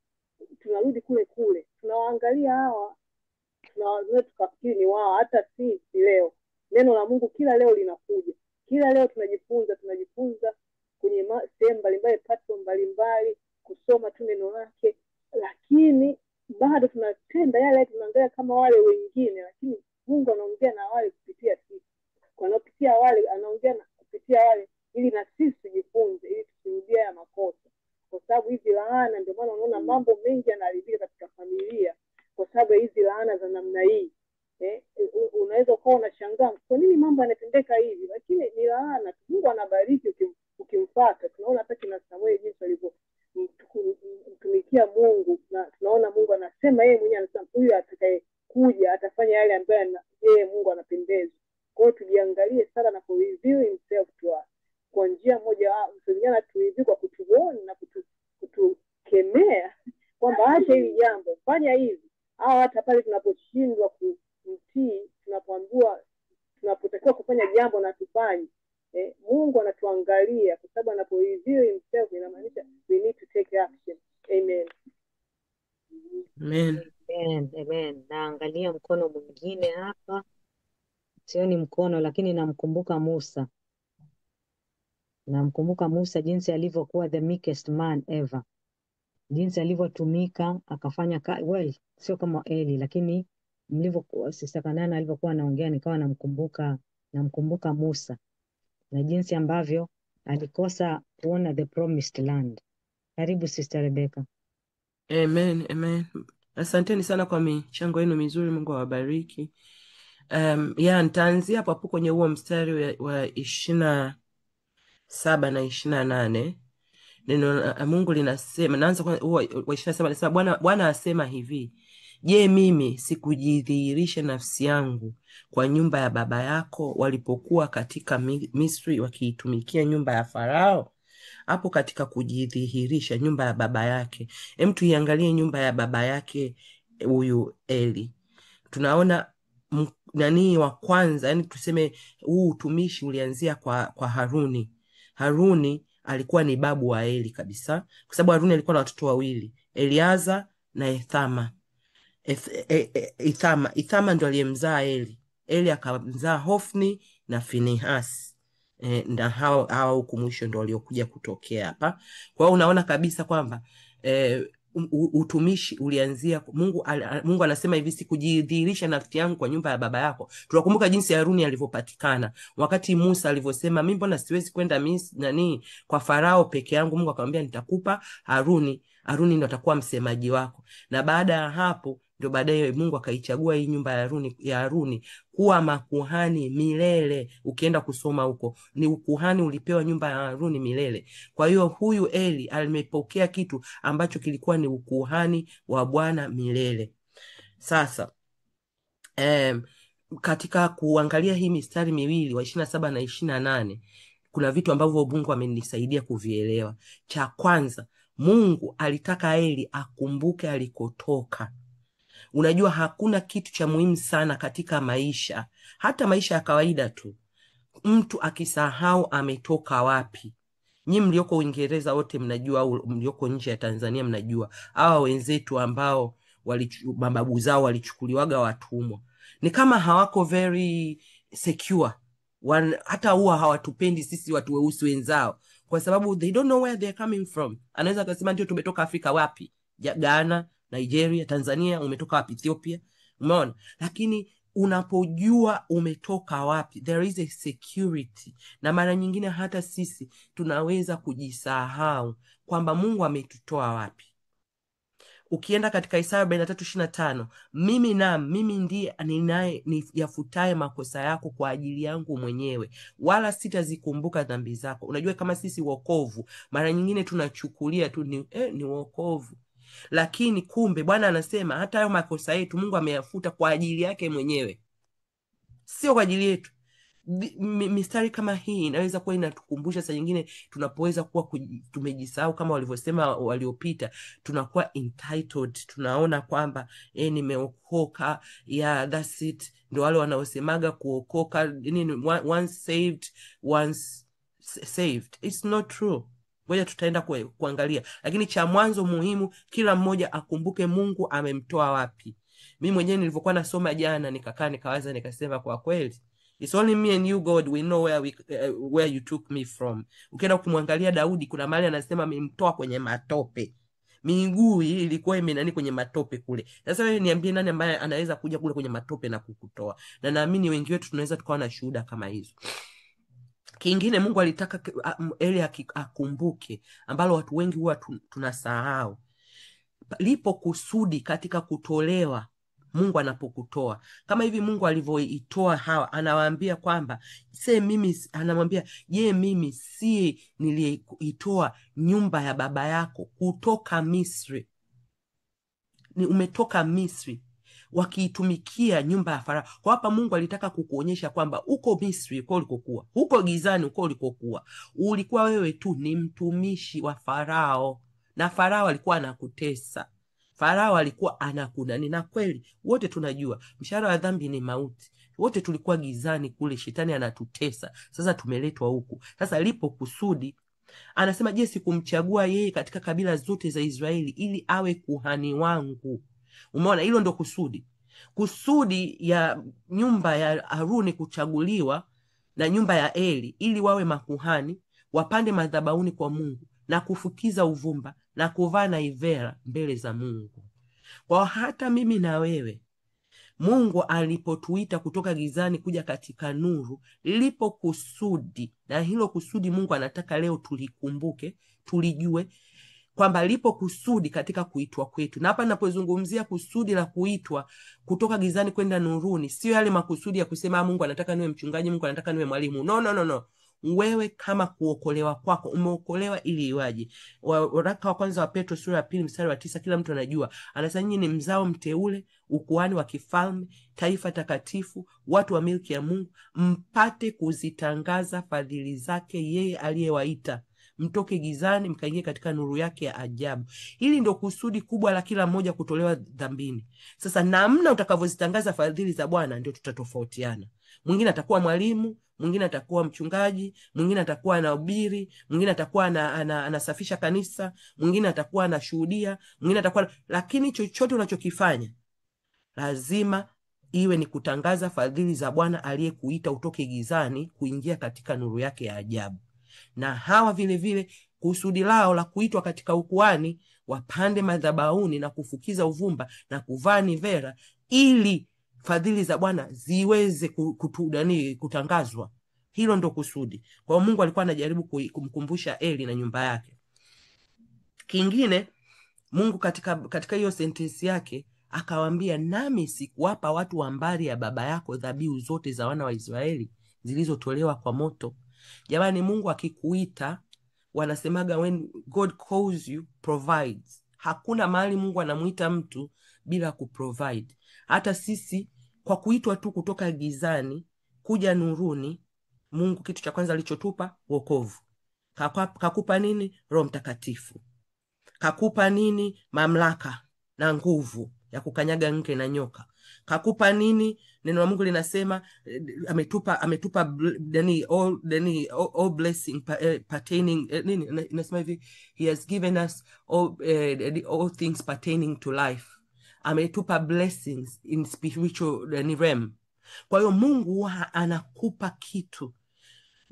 tunarudi kule kule, tunawaangalia hawa, tunaweza tukafikiri ni wao. Hata sisi leo neno la Mungu kila leo linakuja, kila leo tunajifunza kwenye sehemu mbalimbali, platform mbalimbali, kusoma tu neno lake, lakini bado tunatenda yale, tunaangalia kama wale wengine, lakini Mungu anaongea na wale kupitia sisi, kupitia wale anaongea kupitia wale, ili na sisi tujifunze, ili tusirudie haya makosa, kwa sababu hizi laana, ndio maana unaona mambo mengi yanaharibika katika familia kwa sababu ya hizi laana za namna hii. Unaweza ukawa unashangaa kwa nini mambo yanatendeka hivi, lakini ni laana. Mungu anabariki ukimfuata. Tunaona hata kina Samuel jinsi alivyomtumikia Mungu, na tunaona Mungu anasema yeye mwenyewe, anasema huyu atakaye kuja atafanya yale ambayo yeye Mungu anapendezwa. Kwa hiyo tujiangalie sana na kureveal himself to us kwa njia moja au nyingine, tureveal kwa kutuona na kutukemea kwamba acha hili jambo, fanya hivi, au hata pale tunaposhindwa kumtii, tunapoambiwa tunapotakiwa kufanya jambo na tufanye. Mungu anatuangalia kwa sababu anaporeveal himself, inamaanisha we need to take action. Amen. Amen. Amen. Amen. Naangalia mkono mwingine hapa, sioni mkono, lakini namkumbuka Musa jinsi alivyokuwa the meekest man ever, jinsi alivyotumika akafanya sio kama Eli, lakini mlivyokuwa Sister Kanana alivyokuwa anaongea, nikawa namkumbuka Musa na jinsi ambavyo alikosa kuona the promised land. Karibu Sister Rebecca. Amen. Amen. Asanteni sana kwa michango yenu mizuri. Mungu awabariki. Nitaanzia hapo kwenye huo mstari wa 27 na 28. Neno la Mungu linasema, naanza kwa huo wa 27, linasema Bwana asema hivi: Je, mimi sikujidhihirisha nafsi yangu kwa nyumba ya baba yako walipokuwa katika Misri wakiitumikia nyumba ya Farao? Hapo katika kujidhihirisha nyumba ya baba yake, tuiangalie nyumba ya baba yake huyu Eli. Tunaona nani wa kwanza, yani tuseme huu utumishi ulianzia kwa Haruni. Haruni alikuwa ni babu wa Eli kabisa, kwa sababu Haruni alikuwa na watoto wawili, Eliaza na Ethama. Ithama ndo aliyemzaa Eli. Eli akamzaa Hofni na Finehasi. Na hao huku mwisho ndo waliokuja kutokea hapa. Kwa hiyo unaona kabisa kwamba utumishi ulianzia Mungu anasema hivi, sikujidhihirisha nafsi yangu kwa nyumba ya baba yako. Tunakumbuka jinsi Haruni alivyopatikana wakati Musa alivyosema, mimi mbona siwezi kwenda kwa Farao peke yangu. Mungu akamwambia nitakupa Haruni ndo atakuwa msemaji wako. Na baada ya hapo ndio baadaye Mungu akaichagua hii nyumba ya Haruni kuwa makuhani milele. Ukienda kusoma huko ni ukuhani ulipewa nyumba ya Haruni milele. Kwa hiyo huyu Eli alimepokea kitu ambacho kilikuwa ni ukuhani wa Bwana milele. Sasa katika kuangalia hii mistari miwili wa 27 na 28 kuna vitu ambavyo Mungu amenisaidia kuvielewa. Cha kwanza, Mungu alitaka Eli akumbuke alikotoka. Unajua hakuna kitu cha muhimu sana katika maisha, hata maisha ya kawaida tu, mtu akisahau ametoka wapi. Nyi mlioko Uingereza wote mnajua, au mlioko nje ya Tanzania mnajua, hawa wenzetu ambao mababu zao walichukuliwaga watumwa, ni kama hawako very secure. Hata huwa hawatupendi sisi watu weusi wenzao, kwa sababu they don't know where they're coming from. Anaweza akasema ndio tumetoka Afrika. Wapi? Ghana, Nigeria, Tanzania, umetoka wapi? Ethiopia. Umeona? Lakini unapojua umetoka wapi, there is a security. Na mara nyingine hata sisi tunaweza kujisahau kwamba Mungu ametutoa wapi. Ukienda katika Isaya 43:25, mimi ndiye niyafutaye makosa yako kwa ajili yangu mwenyewe, wala sitazikumbuka dhambi zako. Unajua kama sisi wokovu mara nyingine tunachukulia tu ni wokovu, lakini kumbe Bwana anasema hata hayo makosa yetu Mungu ameyafuta kwa ajili yake mwenyewe, sio kwa ajili yetu. Mistari kama hii inaweza kuwa inatukumbusha saa nyingine tunapoweza kuwa tumejisahau, kama walivyosema waliopita, tunakuwa entitled. Tunaona kwamba nimeokoka, yeah, that's it. Ndio wale wanaosemaga kuokoka once saved once saved. It's not true. Ngoja tutaenda kuangalia, lakini cha mwanzo muhimu, kila mmoja akumbuke Mungu amemtoa wapi. Mimi mwenyewe nilivyokuwa nasoma jana, nikakaa nikawaza, nikasema kwa kweli it's only me and you God, we know where you took me from. Ukienda kumwangalia Daudi, kuna mahali anasema amemtoa kwenye matope, miguu ilikuwa imenani kwenye matope kule. Sasa wewe niambie, nani ambaye anaweza kuja kule kwenye matope na kukutoa? Na naamini wengi wetu tunaweza tukawa na shuhuda kama hizo. Kingine Mungu alitaka Eli akumbuke, ambalo watu wengi huwa tunasahau. Lipo kusudi katika kutolewa. Mungu anapokutoa kama hivi, Mungu alivyoitoa Hawa, anawaambia kwamba anamwambia, je, mimi si niliitoa nyumba ya baba yako kutoka Misri? Umetoka Misri wakiitumikia nyumba ya Farao. Kwa hapa Mungu alitaka kukuonyesha kwamba uko Misri, uko ulikokuwa, uko gizani, uko ulikokuwa, ulikuwa wewe tu ni mtumishi wa Farao, na Farao alikuwa anakutesa. Farao alikuwa anakunani, na kweli wote tunajua mshahara wa dhambi ni mauti. Wote tulikuwa gizani kule, shetani anatutesa. Sasa tumeletwa huku. Sasa lipo kusudi. Anasema, je, sikumchagua yeye katika kabila zote za Israeli ili awe kuhani wangu? Umeona, hilo ndo kusudi. Kusudi ya nyumba ya Haruni kuchaguliwa na nyumba ya Eli ili wawe makuhani, wapande madhabahuni kwa Mungu na kufukiza uvumba na kuvaa naivera mbele za Mungu. Kwa hata mimi na wewe, Mungu alipotuita kutoka gizani kuja katika nuru, lipo kusudi, na hilo kusudi Mungu anataka leo tulikumbuke, tulijue kwamba lipo kusudi katika kuitwa kwetu. Na hapa ninapozungumzia kusudi la kuitwa kutoka gizani kwenda nuruni, sio yale makusudi ya kusema Mungu anataka niwe mchungaji, Mungu anataka niwe mwalimu. No. Wewe kama kuokolewa kwako, umeokolewa ili iwaje? Waraka wa kwanza wa Petro sura ya 2 mstari wa 9, kila mtu anajua. Anasema, nyinyi ni mzao mteule, ukuhani wa kifalme, taifa takatifu, watu wa milki ya Mungu, mpate kuzitangaza fadhili zake yeye aliyewaita mtoke gizani mkaingie katika nuru yake ya ajabu. Hili ndio kusudi kubwa la kila mmoja, kutolewa dhambini. Sasa namna utakavyozitangaza fadhili za Bwana ndio tutatofautiana. Mwingine atakuwa mwalimu, mwingine atakuwa mchungaji, mwingine atakuwa anahubiri, mwingine atakuwa anasafisha kanisa, mwingine atakuwa anashuhudia, mwingine atakuwa, lakini chochote unachokifanya lazima iwe ni kutangaza fadhili za Bwana aliyekuita utoke gizani kuingia katika nuru yake ya ajabu. Na hawa vile vile kusudi lao la kuitwa katika ukuhani, wapande madhabahuni na kufukiza uvumba na kuvaa nivera, ili fadhili za Bwana ziweze kutangazwa. Hilo ndo kusudi. Kwa hiyo Mungu alikuwa anajaribu kumkumbusha Eli na nyumba yake. Kingine, Mungu katika hiyo sentensi yake akawaambia, nami sikuwapa watu wa mbari ya baba yako dhabihu zote za wana wa Israeli zilizotolewa kwa moto. Jamani, Mungu akikuita, wanasemaga when God calls you, provides. Hakuna mahali Mungu anamuita mtu bila kuprovide. Hata sisi kwa kuitwa tu kutoka gizani kuja nuruni, Mungu kitu cha kwanza alichotupa wokovu. Kakupa nini? Roho Mtakatifu. Kakupa nini? Mamlaka na nguvu ya kukanyaga nge na nyoka. Kakupa nini? Neno la Mungu linasema ametupa all blessing pertaining nini inasema hivi, he has given us all things pertaining to life. Ametupa blessings in spiritual realm. Kwa hiyo Mungu anakupa kitu.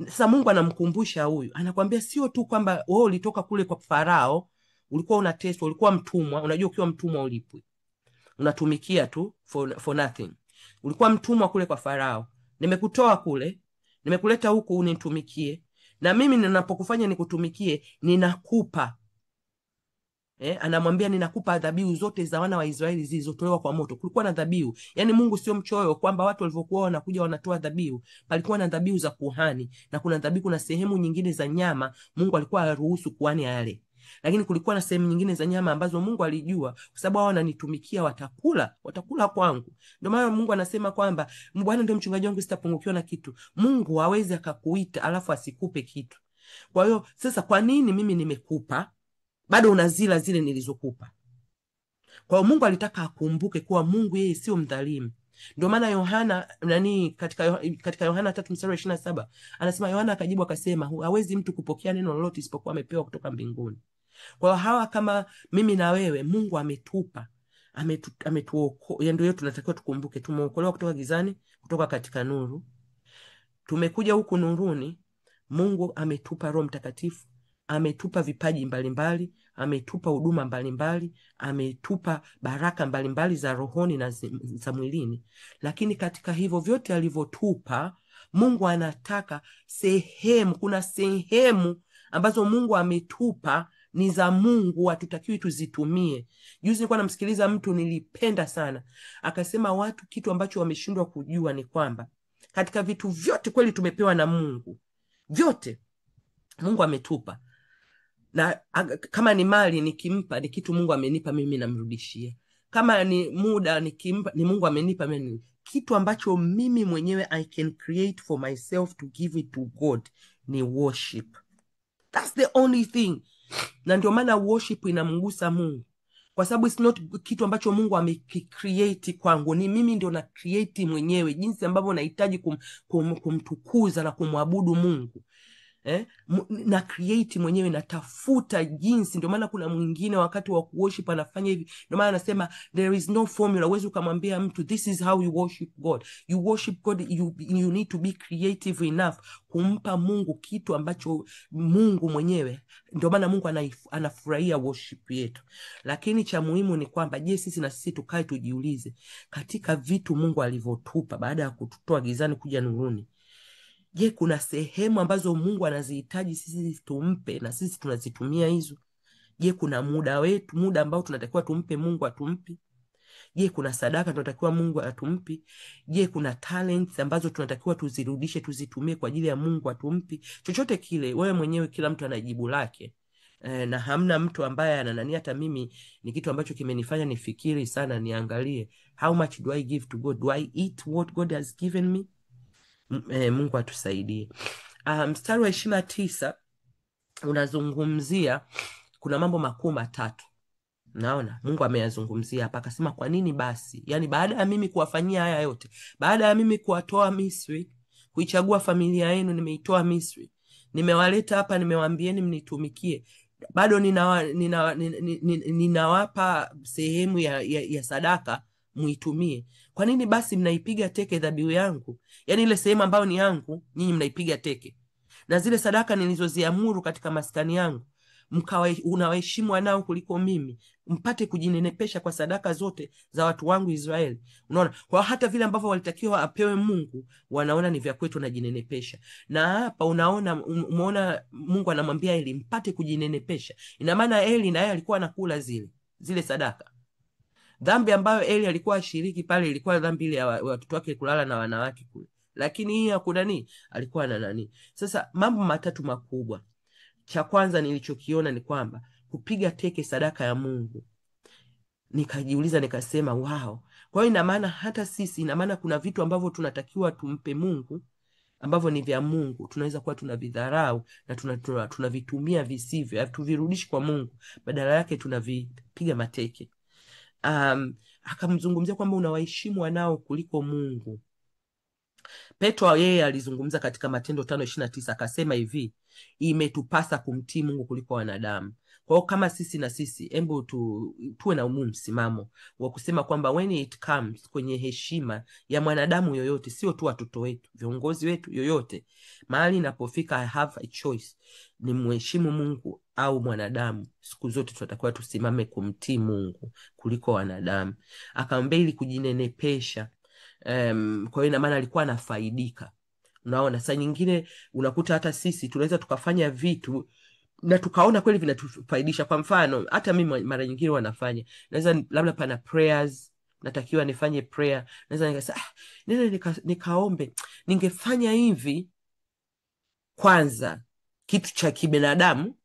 Sasa Mungu anamkumbusha huyu, anakuambia sio tu kwamba wewe ulitoka kule kwa Farao, ulikuwa unateswa, ulikuwa mtumwa. Unajua ukiwa mtumwa ulipwi, unatumikia tu for nothing. Ulikuwa mtumwa kule kwa Farao, nimekutoa kule, nimekuleta huku unitumikie, na mimi ninapokufanya nikutumikie ninakupa. Anamwambia ninakupa dhabihu zote za wana wa Israeli zilizotolewa kwa moto. Kulikuwa na dhabihu. Yaani Mungu sio mchoyo kwamba watu walivyokuwa wanakuja wanatoa dhabihu. Palikuwa na dhabihu za kuhani, na kuna dhabihu, kuna sehemu nyingine za nyama Mungu alikuwa haruhusu kuhani yale. Lakini kulikuwa na sehemu nyingine za nyama ambazo Mungu alijua kwa sababu hao wananitumikia watakula kwangu. Ndio maana Mungu anasema kwamba Bwana ndio mchungaji wangu, sitapungukiwa na kitu. Mungu hawezi akakuita alafu asikupe kitu. Kwa hiyo sasa, kwa nini mimi nimekupa bado unazila zile nilizokupa? Kwa hiyo Mungu alitaka akumbuke kuwa Mungu yeye sio mdhalimu. Ndio maana Yohana katika Yohana 3:27 anasema, Yohana akajibu akasema, hawezi mtu kupokea neno lolote isipokuwa amepewa kutoka mbinguni. Kwa hiyo hawa kama mimi na wewe, Mungu ametupa, ametuokoa. Ndio tunatakiwa tukumbuke, tumeokolewa kutoka gizani, kutoka katika nuru. Tumekuja huku nuruni. Mungu ametupa Roho Mtakatifu, ametupa vipaji mbalimbali, ametupa huduma mbalimbali, ametupa baraka mbalimbali za rohoni na za mwilini. Lakini katika hivyo vyote alivyotupa, Mungu anataka kuna sehemu ambazo Mungu ametupa ni za Mungu, hatutakiwi tuzitumie. Juzi nilikuwa namsikiliza mtu nilipenda sana, akasema watu kitu ambacho wameshindwa kujua ni kwamba katika vitu vyote kweli tumepewa na Mungu, vyote Mungu ametupa. Na kama ni mali nikimpa, ni kitu Mungu amenipa mimi, namrudishia. Kama ni muda nikimpa, ni Mungu amenipa mimi. Kitu ambacho mimi mwenyewe I can create for myself to give it to God ni worship. That's the only thing. Na ndio maana worship inamgusa Mungu, kwa sababu it's not kitu ambacho Mungu amekicreate kwangu, ni mimi ndio na create mwenyewe jinsi ambavyo nahitaji kumtukuza na kumwabudu Mungu. Na create mwenyewe, natafuta jinsi. Ndio maana kuna mwingine wakati wa worship anafanya hivi. Ndio maana anasema there is no formula. Uwezi ukamwambia mtu this is how you worship God. You worship God, you need to be creative enough kumpa Mungu kitu ambacho Mungu mwenyewe. Ndio maana Mungu anafurahia worship yetu. Lakini cha muhimu ni kwamba je, sisi na sisi tukae tujiulize, katika vitu Mungu alivyotupa baada ya kututoa gizani kuja nuruni, je, kuna sehemu ambazo Mungu anazihitaji sisi tumpe na sisi tunazitumia hizo? Je, kuna muda ambao tunatakiwa tumpe Mungu atumpi? Je, kuna sadaka tunatakiwa Mungu atumpi? Je, kuna talents ambazo tunatakiwa tuzirudishe tuzitumie kwa ajili ya Mungu atumpi? Chochote kile, wewe mwenyewe, kila mtu ana jibu lake. Na hamna mtu ambaye ananani. Hata mimi ni kitu ambacho kimenifanya nifikiri sana, niangalie how much do I give to God? Do I eat what God has given me? Mungu atusaidie. Mstari wa 29 unazungumzia, kuna mambo makuu matatu. Naona Mungu ameyazungumzia hapa, akasema kwa nini basi? Yani baada ya mimi kuwafanyia haya yote, baada ya mimi kuwatoa Misri, kuichagua familia yenu, nimeitoa Misri, nimewaleta hapa, nimewaambieni mnitumikie, bado ninawapa sehemu ya sadaka muitumie. Kwa nini basi mnaipiga teke dhabihu yangu? Yaani ile sehemu ambayo ni yangu nyinyi mnaipiga teke, na zile sadaka nilizoziamuru katika maskani yangu unawaheshimu wanao kuliko mimi, mpate kujinenepesha kwa sadaka zote za watu wangu Israeli. Unaona, kwa hata vile ambavyo walitakiwa apewe Mungu wanaona ni vya kwetu, najinenepesha. Na hapa umeona Mungu anamwambia Eli mpate kujinenepesha. Ina maana Eli na yeye alikuwa anakula zile sadaka. Dhambi ambayo Eli alikuwa ashiriki pale ilikuwa dhambi ile ya watoto wake kulala na wanawake kule, lakini hii hakuna nini, alikuwa na nani. Sasa mambo matatu makubwa. Cha kwanza nilichokiona ni kwamba kupiga teke sadaka ya Mungu. Nikajiuliza nikasema wow. Kwa hiyo ina maana hata sisi, ina maana kuna vitu ambavyo tunatakiwa tumpe Mungu ambavyo ni vya Mungu, tunaweza kuwa tunavidharau na tunavitumia visivyo, hatuvirudishi kwa Mungu, badala yake tunavipiga mateke. Akamzungumzia kwamba unawaheshimu wanao kuliko Mungu. Petro yeye alizungumza katika Matendo 5:29 akasema hivi, imetupasa kumtii Mungu kuliko wanadamu. Kwa hiyo kama sisi na sisi hebu tuwe na msimamo wa kusema kwamba when it comes kwenye heshima ya mwanadamu yoyote, sio tu watoto wetu, viongozi wetu, yoyote, mahali inapofika I have a choice, ni mheshimu Mungu au mwanadamu, siku zote tunatakiwa tusimame kumtii Mungu kuliko wanadamu. Akamwambia ili kujinenepesha. Kwa hiyo ina maana alikuwa anafaidika. Unaona, saa nyingine unakuta hata sisi tunaweza tukafanya vitu na tukaona kweli vinatufaidisha. Kwa mfano, hata mimi mara nyingine wanafanya, naweza labda pana prayers, natakiwa nifanye prayer, naweza nikasema nenda nikaombe, ningefanya hivi kwanza, kitu cha kibinadamu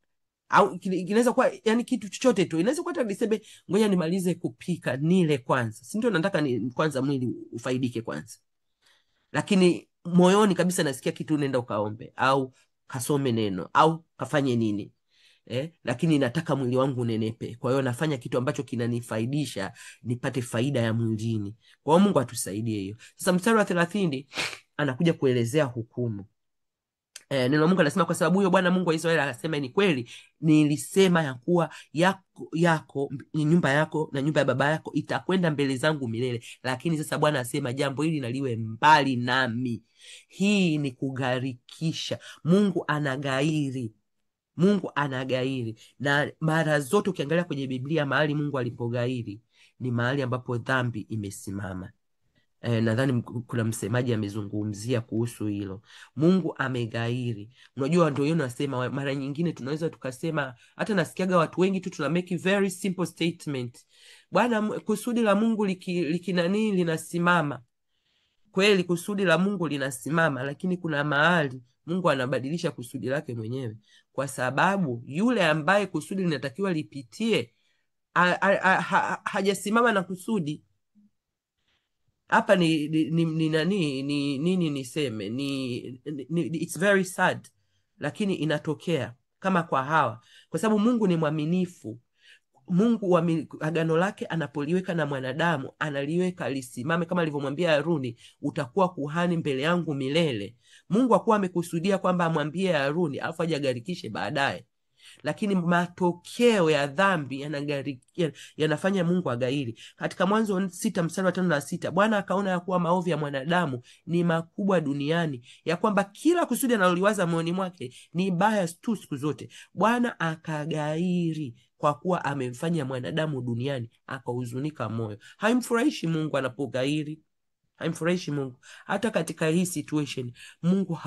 au inaweza kuwa yani kitu chochote tu. Inaweza kuwa hata niseme ngoja nimalize kupika nile kwanza, si ndio? Nataka ni kwanza mwili ufaidike kwanza, lakini moyoni kabisa nasikia kitu nenda ukaombe au kasome neno au kafanye nini, lakini nataka mwili wangu unenepe. Kwa hiyo nafanya kitu ambacho kinanifaidisha, nipate faida ya mwilini. Kwa hiyo Mungu atusaidie hiyo. Sasa mstari wa 30 anakuja kuelezea hukumu. Neno Mungu anasema kwa sababu huyo Bwana Mungu wa Israeli akasema, ni kweli nilisema ya kuwa yako nyumba yako na nyumba ya baba yako itakwenda mbele zangu milele, lakini sasa Bwana asema jambo hili naliwe mbali nami. Hii ni kugarikisha. Mungu anagairi. Mungu anagairi, na mara zote ukiangalia kwenye Biblia mahali Mungu alipogairi ni mahali ambapo dhambi imesimama. Nadhani kuna msemaji amezungumzia kuhusu hilo. Mungu amegairi. Unajua ndio yeye anasema, mara nyingine tunaweza tukasema, hata nasikiaga watu wengi tu tuna make very simple statement, Bwana kusudi la Mungu likinani linasimama. Kweli kusudi la Mungu linasimama, lakini kuna mahali Mungu anabadilisha kusudi lake mwenyewe, kwa sababu yule ambaye kusudi linatakiwa lipitie hajasimama na kusudi. Hapa nini niseme, it's very sad, lakini inatokea kama kwa Hawa, kwa sababu Mungu ni mwaminifu. Mungu wa agano lake anapoliweka na mwanadamu analiweka lisimame, kama alivyomwambia Haruni, utakuwa kuhani mbele yangu milele. Mungu hakuwa amekusudia kwamba amwambie Haruni alafu ajagarikishe baadaye, lakini matokeo ya dhambi yanafanya Mungu agairi. Katika Mwanzo 6 mstari wa 5 na 6, Bwana akaona ya kuwa maovu ya mwanadamu ni makubwa duniani, ya kwamba kila kusudi analoliwaza moyoni mwake ni baya tu siku zote. Bwana akagairi kwa kuwa amemfanya mwanadamu duniani, akahuzunika moyo. Haimfurahishi Mungu anapogairi. Haimfurahishi Mungu. Hata katika hii situation Mungu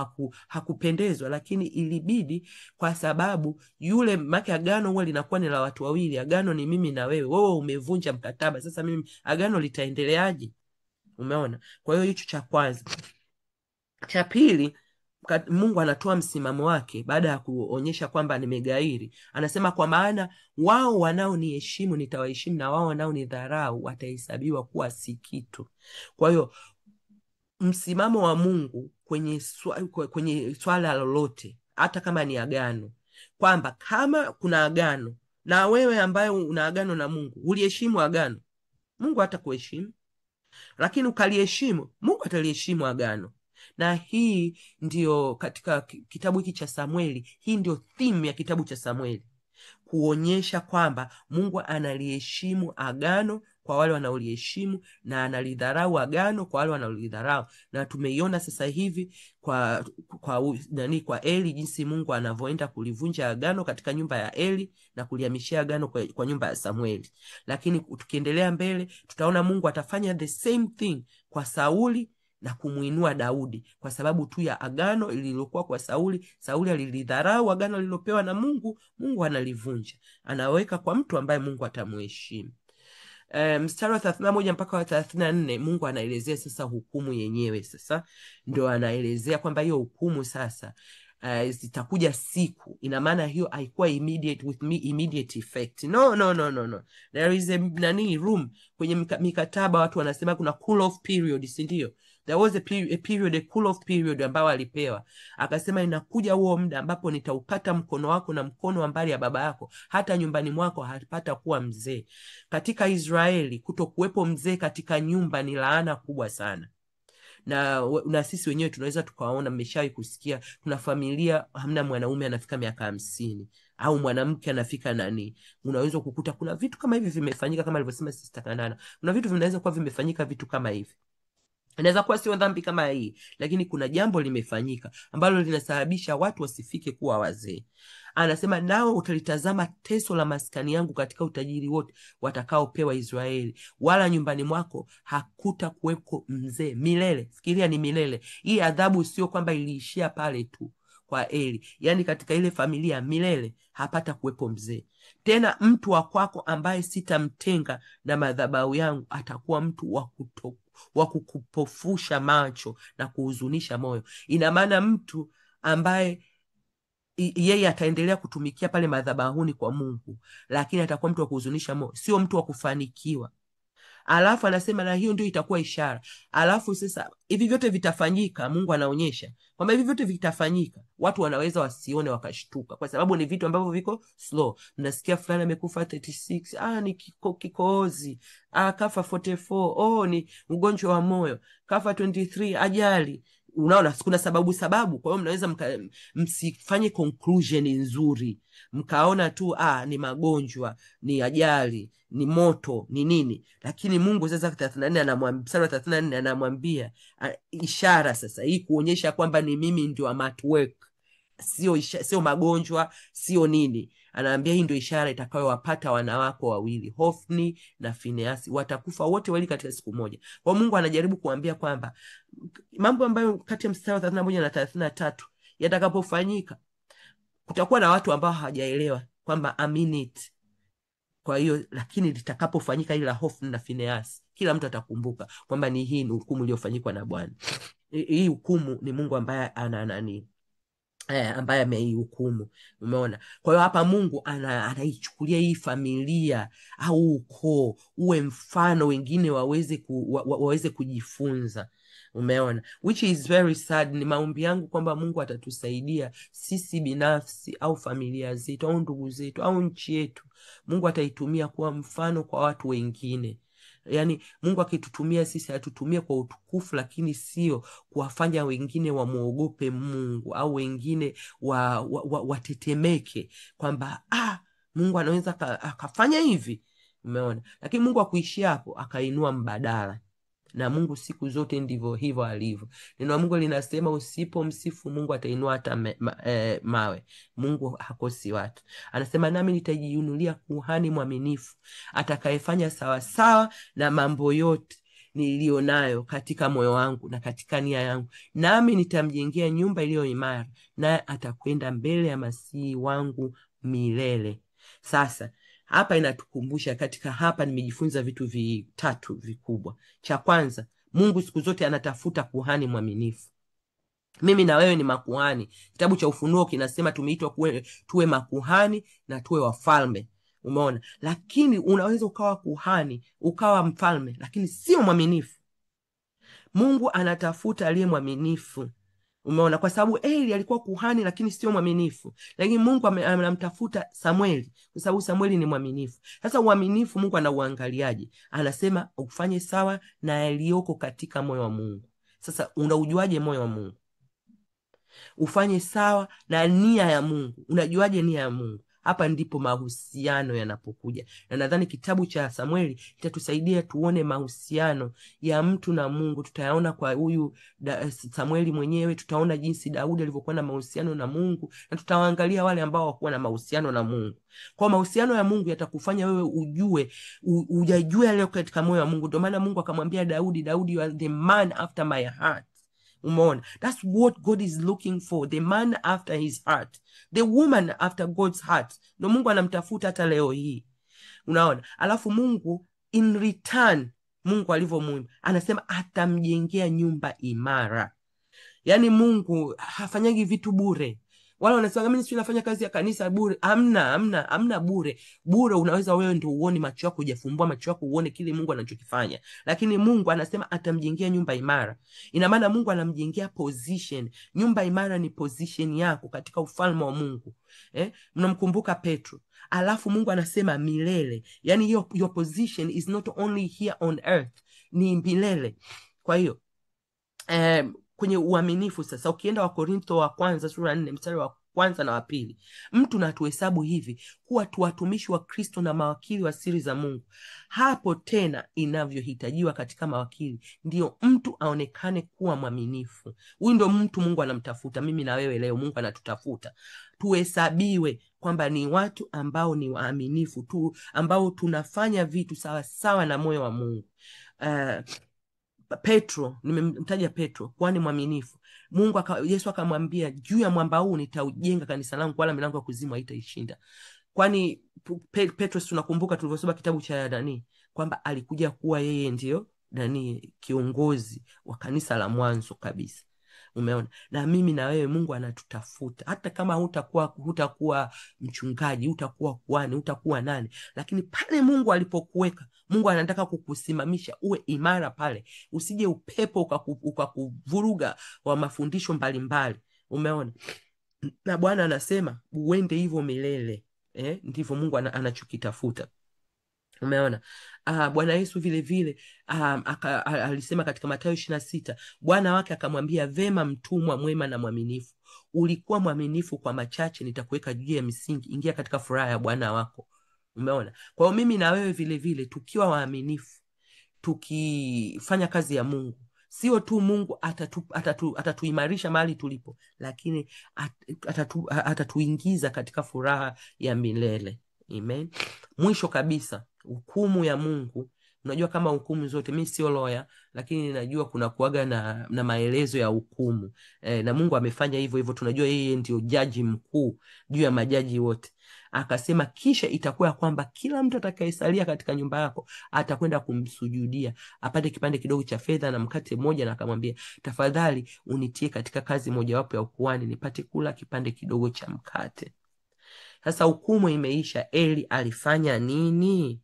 hakupendezwa, lakini ilibidi, kwa sababu yule maki agano huwa linakuwa ni la watu wawili. Agano ni mimi na wewe. Wewe umevunja mkataba, sasa mimi agano litaendeleaje? Umeona? Kwa hiyo hicho cha kwanza. Cha pili, Mungu anatoa msimamo wake baada ya kuonyesha kwamba nimegairi. Anasema kwa maana wao wanaoniheshimu nitawaheshimu, na wao wanaonidharau watahesabiwa kuwa si kitu. Kwa hiyo msimamo wa Mungu kwenye swala lolote, hata kama ni agano, kwamba kama kuna agano na wewe ambaye una agano na Mungu uliheshimu agano, Mungu hatakuheshimu, lakini ukaliheshimu, Mungu ataliheshimu agano. Na hii ndio katika kitabu hiki cha Samueli, hii ndio theme ya kitabu cha Samueli, kuonyesha kwamba Mungu analiheshimu agano kwa wale wanaoliheshimu na analidharau agano kwa wale wanaolidharau. Na tumeiona sasa hivi kwa Eli, jinsi Mungu anavyoenda kulivunja agano katika nyumba ya Eli na kulihamishia agano kwa nyumba ya Samueli. Lakini tukiendelea mbele tutaona Mungu atafanya the same thing kwa Sauli na kumuinua Daudi kwa sababu tu ya agano lililokuwa kwa Sauli. Sauli alilidharau agano lililopewa na Mungu, Mungu analivunja, anaweka kwa mtu ambaye Mungu atamheshimu. Mstari wa 31 mpaka wa 34 Mungu anaelezea sasa hukumu yenyewe. Sasa ndio anaelezea kwamba hiyo hukumu sasa zitakuja siku. Ina maana hiyo haikuwa immediate with me immediate effect. No. There is a room kwenye mikataba watu wanasema kuna cool off period, si ndio? There was a period, a cool off period ambao alipewa. Akasema inakuja huo muda ambapo nitaukata mkono wako na mkono wa mbali ya baba yako, hata nyumbani mwako hapata kuwa mzee. Katika Israeli kutokuwepo mzee katika nyumba ni laana kubwa sana. Na sisi wenyewe tunaweza tukaona, mmeshawahi kusikia kuna familia hamna mwanaume anafika miaka 50 au mwanamke anafika unaweza kukuta kuna vitu kama hivi vimefanyika, kama alivyosema Sister Kanana. Kuna vitu vinaweza kuwa vimefanyika vitu kama hivi. Inaweza kuwa sio dhambi kama hii, lakini kuna jambo limefanyika ambalo linasababisha watu wasifike kuwa wazee. Anasema nao utalitazama teso la maskani yangu katika utajiri wote watakaopewa Israeli, wala nyumbani mwako hakuta kuweko mzee milele. Fikiria, ni milele. Hii adhabu sio kwamba iliishia pale tu kwa Eli, yani katika ile familia milele hapata kuwepo mzee tena. Mtu wa kwako ambaye sitamtenga na madhabahu yangu atakuwa mtu wa kukupofusha macho na kuhuzunisha moyo. Ina maana mtu ambaye yeye ataendelea kutumikia pale madhabahuni kwa Mungu, lakini atakuwa mtu wa kuhuzunisha moyo, sio mtu wa kufanikiwa. Alafu anasema na hiyo ndio itakuwa ishara. Alafu sasa hivi vyote vitafanyika, Mungu anaonyesha kwamba hivi vyote vitafanyika. Watu wanaweza wasione wakashtuka kwa sababu ni vitu ambavyo viko slow. Mnasikia fulani amekufa 36, ni kikohozi, kafa 44, ni ugonjwa wa moyo, kafa 23, ajali. Unaona kuna sababu. Kwa hiyo mnaweza msifanye conclusion nzuri, mkaona tu ni magonjwa, ni ajali, ni moto, ni nini. Lakini Mungu sasa 34 anamwambia ishara sasa hii kuonyesha kwamba ni mimi ndio am at work, sio magonjwa, sio nini. Anaambia hii ndio ishara itakayowapata wanawako wawili, Hofni na Fineasi, watakufa wote wawili katika siku moja. Kwa Mungu anajaribu kuambia kwamba mambo ambayo kati ya mstari wa 31 na 33 yatakapofanyika, kutakuwa na watu ambao hawajaelewa kwamba aminit. Kwa hiyo lakini litakapofanyika ile la Hofni na Fineasi, kila mtu atakumbuka kwamba ni hii hukumu iliyofanyikwa na Bwana. Hii hukumu ni Mungu ambaye ambaye ameihukumu. Umeona? Kwa hiyo hapa Mungu anaichukulia hii familia au ukoo uwe mfano, wengine waweze kujifunza. Umeona? Which is very sad. Ni maombi yangu kwamba Mungu atatusaidia sisi binafsi au familia zetu au ndugu zetu au nchi yetu, Mungu ataitumia kuwa mfano kwa watu wengine. Yani Mungu akitutumia sisi atutumie kwa utukufu, lakini sio kuwafanya wengine wamuogope Mungu au wengine watetemeke kwamba Mungu anaweza akafanya hivi. Umeona? Lakini Mungu akuishia hapo, akainua mbadala. Na Mungu siku zote ndivyo hivyo alivyo. Neno la Mungu linasema usipomsifu Mungu atainua hata mawe. Mungu hakosi watu. Anasema nami nitajiinulia kuhani mwaminifu atakayefanya sawasawa na mambo yote nilionayo katika moyo wangu na katika nia yangu, nami nitamjengea nyumba iliyo imara, naye atakwenda mbele ya masihi wangu milele. Sasa hapa inatukumbusha, katika hapa nimejifunza vitu vitatu vikubwa. Cha kwanza, Mungu siku zote anatafuta kuhani mwaminifu. Mimi na wewe ni makuhani. Kitabu cha Ufunuo kinasema tumeitwa tuwe makuhani na tuwe wafalme. Umeona? Lakini unaweza ukawa kuhani, ukawa mfalme, lakini sio mwaminifu. Mungu anatafuta aliye mwaminifu. Umeona? Kwa sababu Eli alikuwa kuhani lakini sio mwaminifu, lakini Mungu anamtafuta Samueli kwa sababu Samueli ni mwaminifu. Sasa uaminifu Mungu anauangaliaje? Anasema ufanye sawa na yaliyoko katika moyo wa Mungu. Sasa unaujuaje moyo wa Mungu? Ufanye sawa na nia ya Mungu. Unajuaje nia ya Mungu? Hapa ndipo mahusiano yanapokuja, na nadhani kitabu cha Samueli kitatusaidia tuone mahusiano ya mtu na Mungu. Tutayaona kwa huyu Samueli mwenyewe, tutaona jinsi Daudi alivyokuwa na mahusiano na Mungu, na tutawaangalia wale ambao hawakuwa na mahusiano na Mungu. Kwa mahusiano ya Mungu yatakufanya wewe ujue, ujajue yale katika moyo wa Mungu. Ndio maana Mungu akamwambia Daudi, Daudi, you are the man after my heart. Umeona? That's what God is looking for, the man after his heart, the woman after God's heart. Ndio Mungu anamtafuta hata leo hii. Unaona? Alafu Mungu in return, Mungu alivyomuumba, anasema atamjengea nyumba imara. Yaani Mungu hafanyagi vitu bure. Wala wanasema mimi sio nafanya kazi ya kanisa bure. Amna bure. Bure unaweza wewe ndio uone, macho yako hujafumbua macho yako uone kile Mungu anachokifanya. Lakini Mungu anasema atamjengea nyumba imara. Ina maana Mungu anamjengea position. Nyumba imara ni position yako katika ufalme wa Mungu. Mnamkumbuka Petro. Alafu Mungu anasema milele. Yaani your position is not only here on earth, ni milele. Kwa hiyo kwenye uaminifu sasa, ukienda Wakorintho wa kwanza sura 4 mstari wa 1 na wa 2, mtu na tuhesabu hivi kuwa tu watumishi wa Kristo na mawakili wa siri za Mungu. Hapo tena inavyohitajiwa katika mawakili, ndio mtu aonekane kuwa mwaminifu. Huyu ndio mtu Mungu anamtafuta. Mimi na wewe leo Mungu anatutafuta. Tuhesabiwe kwamba ni watu ambao ni waaminifu tu, ambao tunafanya vitu sawa sawa na moyo wa Mungu. Petro, nimemtaja Petro kwani mwaminifu. Yesu akamwambia, juu ya mwamba huu nitaujenga kanisa langu, wala milango ya kuzimu haitaishinda. Kwani Petro, tunakumbuka tulivyosoma kitabu cha Dani kwamba alikuja kuwa yeye ndio kiongozi wa kanisa la mwanzo kabisa. Umeona? Na mimi na wewe Mungu anatutafuta. Hata kama hutakuwa mchungaji, hutakuwa kuhani, hutakuwa nani, lakini pale Mungu alipokuweka, Mungu anataka kukusimamisha uwe imara pale. Usije upepo ukakuvuruga wa mafundisho mbalimbali. Umeona? Na Bwana anasema uende hivyo milele. Ndivyo Mungu anachokitafuta. Umeona? Bwana Yesu vile vile alisema katika Mathayo 26, Bwana wake akamwambia, vema mtumwa mwema na mwaminifu, ulikuwa mwaminifu kwa machache, nitakuweka juu ya misingi, ingia katika furaha ya Bwana wako. Umeona? Kwa hiyo mimi na wewe vile vile tukiwa waaminifu, tukifanya kazi ya Mungu, sio tu Mungu atatuimarisha mahali tulipo, lakini atatuingiza katika furaha ya milele. Amen. Mwisho kabisa, hukumu ya Mungu. Unajua kama hukumu zote, mimi sio lawyer, lakini najua kuna kuaga na maelezo ya hukumu. Na Mungu amefanya hivyo hivyo. Tunajua yeye ndio jaji mkuu juu ya majaji wote. Akasema kisha itakuwa kwamba kila mtu atakayesalia katika nyumba yako atakwenda kumsujudia, apate kipande kidogo cha fedha na mkate mmoja, na akamwambia, tafadhali unitie katika kazi mojawapo ya ukuhani, nipate kula kipande kidogo cha mkate. Sasa hukumu imeisha. Eli alifanya nini?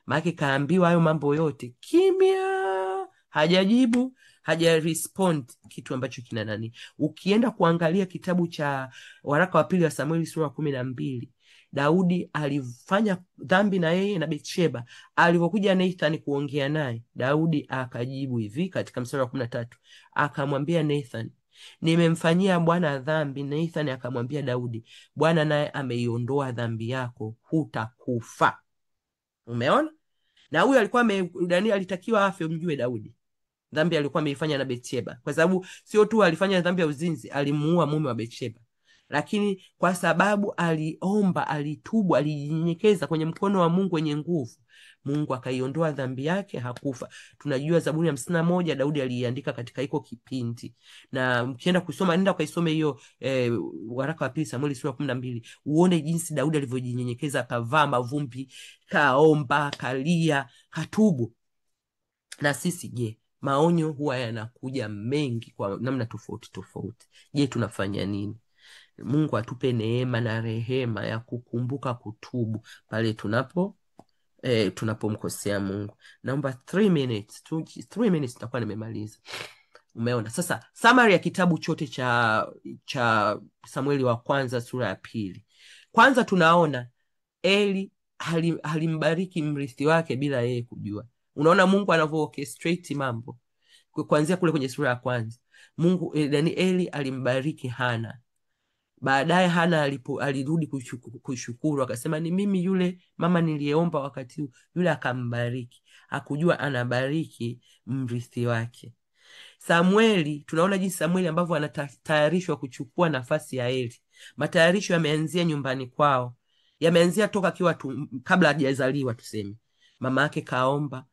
Maana kaambiwa hayo mambo yote, kimya, hajajibu, hajarespond kitu ambacho kina nani. Ukienda kuangalia kitabu cha waraka wa pili wa Samueli sura 12, Daudi alifanya dhambi na yeye na Bathsheba. Alipokuja Nathan kuongea naye, Daudi akajibu hivi katika mstari wa 13, akamwambia Nathan, nimemfanyia Bwana dhambi. Nathan akamwambia Daudi, Bwana naye ameiondoa dhambi yako, hutakufa. Umeona? Na huyu alikuwa alitakiwa afe, mjue Daudi. Dhambi alikuwa ameifanya na Bathsheba. Kwa sababu sio tu alifanya dhambi ya uzinzi, alimuua mume wa Bathsheba. Lakini kwa sababu aliomba, alitubu, alijinyenyekeza kwenye mkono wa Mungu wenye nguvu, Mungu akaiondoa dhambi yake, hakufa. Tunajua Zaburi ya 51 Daudi aliandika katika iko kipindi. Na mkienda kusoma, nenda ukaisome hiyo waraka wa pili Samueli sura 12, uone jinsi Daudi alivyojinyenyekeza, akavaa mavumbi, kaomba, kalia, katubu. Na sisi je, maonyo huwa yanakuja mengi kwa namna tofauti tofauti. Je, tunafanya nini? Mungu atupe neema na rehema ya kukumbuka kutubu pale tunapomkosea Mungu. Naomba 3 minutes nitakuwa nimemaliza. Umeona? Sasa summary ya kitabu chote cha Samueli wa kwanza sura ya 2. Kwanza tunaona Eli halimbariki mrithi wake bila yeye kujua. Unaona Mungu anavyo-orchestrate mambo. Kuanzia kule kwenye sura ya kwanza, Eli alimbariki Hana. Baadaye Hana alirudi kushukuru, akasema ni mimi yule mama niliyeomba wakati huu. Yule akambariki, hakujua anabariki mrithi wake. Samueli, tunaona jinsi Samueli ambavyo anatayarishwa kuchukua nafasi ya Eli. Matayarisho yameanzia nyumbani kwao, yameanzia toka akiwa kabla hajazaliwa tuseme. Mama yake kaomba,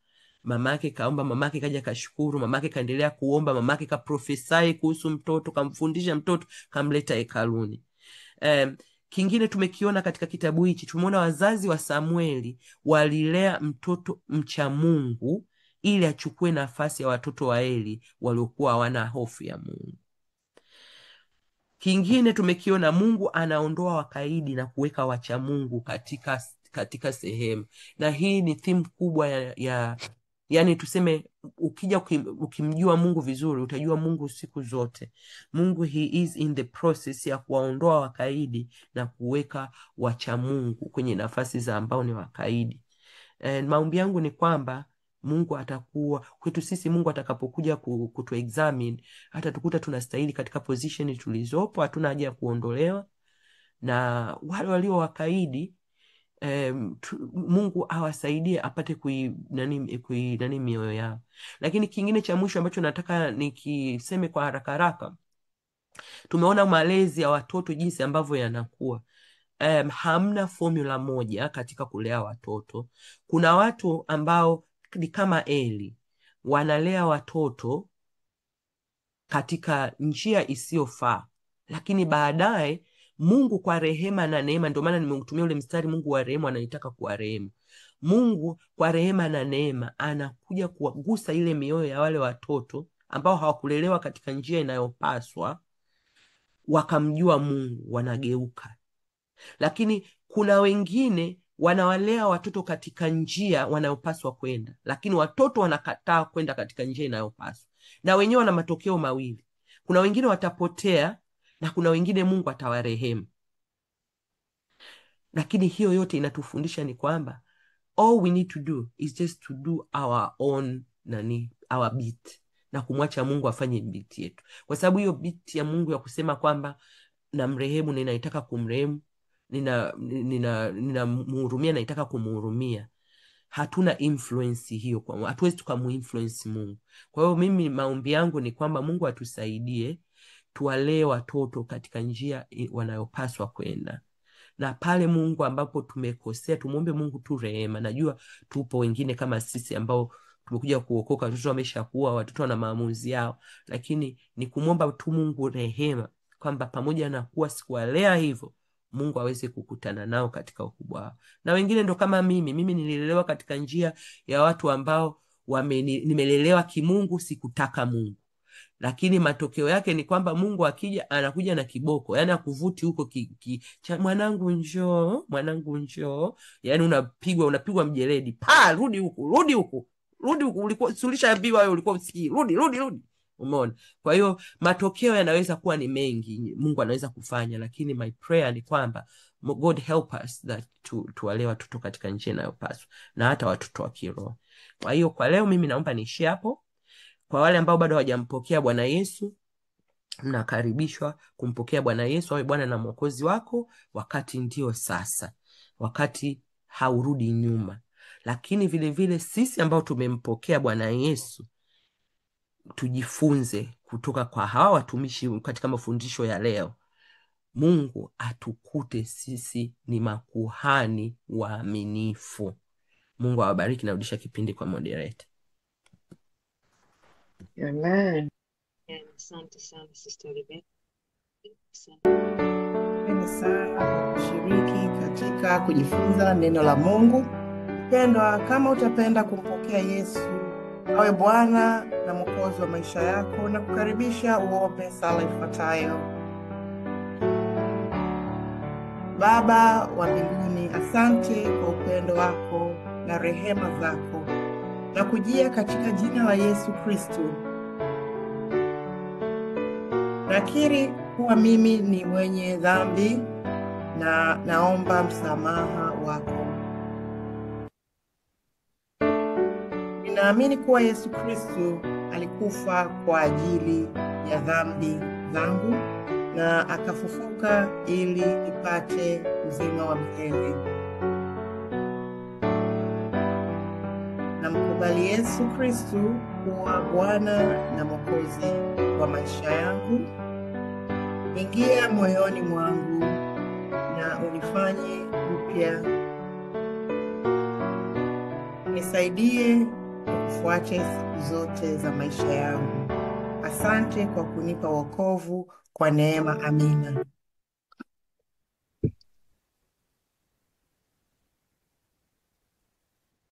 mama yake kaja kashukuru, mama yake kaendelea kuomba, mama yake kaprofesai kuhusu mtoto, kamfundisha mtoto, kamleta hekaluni. Kingine tumekiona katika kitabu hichi, tumeona wazazi wa Samueli walilea mtoto mcha Mungu ili achukue nafasi ya watoto wa Eli waliokuwa hawana hofu ya Mungu. Kingine tumekiona Mungu anaondoa wakaidi na kuweka wacha Mungu katika sehemu, na hii ni theme kubwa yani tuseme, ukija ukimjua Mungu vizuri utajua Mungu siku zote. Mungu he is in the process ya kuwaondoa wakaidi na kuweka wacha Mungu kwenye nafasi za ambao ni wakaidi. Maombi yangu ni kwamba Mungu atakuwa kwetu sisi, Mungu atakapokuja kutu examine hata tukuta tunastahili katika position tulizopo, hatuna haja ya kuondolewa. Na wale walio wakaidi Mungu awasaidie apate nani mioyo yao. Lakini kingine cha mwisho ambacho nataka nikiseme kwa haraka, tumeona malezi ya watoto jinsi ambavyo yanakuwa. Hamna formula moja katika kulea watoto. Kuna watu ambao ni kama Eli, wanalea watoto katika njia isiyofaa, lakini baadaye Mungu kwa rehema na neema, ndio maana nimeutumia ule mstari, Mungu wa rehema anataka kuwarehemu. Mungu kwa rehema na neema anakuja kuwagusa ile mioyo ya wale watoto ambao hawakulelewa katika njia inayopaswa, wakamjua Mungu, wanageuka. Lakini kuna wengine wanawalea watoto katika njia wanayopaswa kwenda, lakini watoto wanakataa kwenda katika njia inayopaswa, na wenyewe wana matokeo mawili. Kuna wengine watapotea na kuna wengine Mungu atawarehemu. Lakini hiyo yote inatufundisha ni kwamba all we need to do is just to do our own our bit, na kumwacha Mungu afanye bit yetu, kwa sababu hiyo bit ya Mungu ya kusema kwamba namrehemu, ninaitaka kumrehemu, ninamhurumia, naitaka kumhurumia, hatuna influence hiyo, kwa hatuwezi tukamuinfluence Mungu. Kwa hiyo mimi maombi yangu ni kwamba Mungu atusaidie tuwalee watoto katika njia wanayopaswa kwenda, na pale Mungu ambapo tumekosea tumuombe Mungu tu rehema. Najua tupo wengine kama sisi ambao tumekuja kuokoka, watoto wameshakuwa, watoto wana maamuzi yao, lakini ni kumwomba tu Mungu rehema kwamba pamoja na kuwa sikuwalea hivyo, Mungu aweze kukutana nao katika ukubwa wao. Na wengine ndo kama mimi nililelewa katika njia ya watu ambao nimelelewa kimungu, sikutaka Mungu, lakini matokeo yake ni kwamba Mungu akija anakuja na kiboko, yani akuvuti huko mwanangu njoo, yani unapigwa mjeledi, rudi huku, ulikuwa sulishaambiwa wewe, ulikuwa usikii, rudi. Umeona? Kwa hiyo matokeo yanaweza kuwa ni mengi Mungu anaweza kufanya, lakini my prayer ni kwamba God help us that tuwalee watoto katika njia inayopaswa, na hata watoto wa kiroho. Kwa hiyo kwa leo mimi naomba niishie hapo. Kwa wale ambao bado hawajampokea Bwana Yesu, mnakaribishwa kumpokea Bwana Yesu awe Bwana na Mwokozi wako. Wakati ndio sasa, wakati haurudi nyuma. Lakini vile vile sisi ambao tumempokea Bwana Yesu tujifunze kutoka kwa hawa watumishi katika mafundisho ya leo. Mungu atukute sisi ni makuhani waaminifu. Mungu awabariki. Narudisha kipindi kwa moderator. Amen. Asante sana Sister Rebecca. Asante sana kwa kushiriki katika kujifunza neno la Mungu. Mpendwa, kama utapenda kumpokea Yesu awe Bwana na Mwokozi wa maisha yako, na kukaribisha uombe sala ifuatayo. Baba wa mbinguni, asante kwa upendo wako na rehema zako, na kujia katika jina la Yesu Kristo. Nakiri kuwa mimi ni mwenye dhambi na naomba msamaha wako. Ninaamini kuwa Yesu Kristo alikufa kwa ajili ya dhambi zangu na akafufuka ili nipate uzima wa milele. Namkubali Yesu Kristo kuwa Bwana na Mwokozi wa maisha yangu. Ingia moyoni mwangu na unifanye upya. Nisaidie kufuate siku zote za maisha yangu. Asante kwa kunipa wokovu kwa neema. Amina.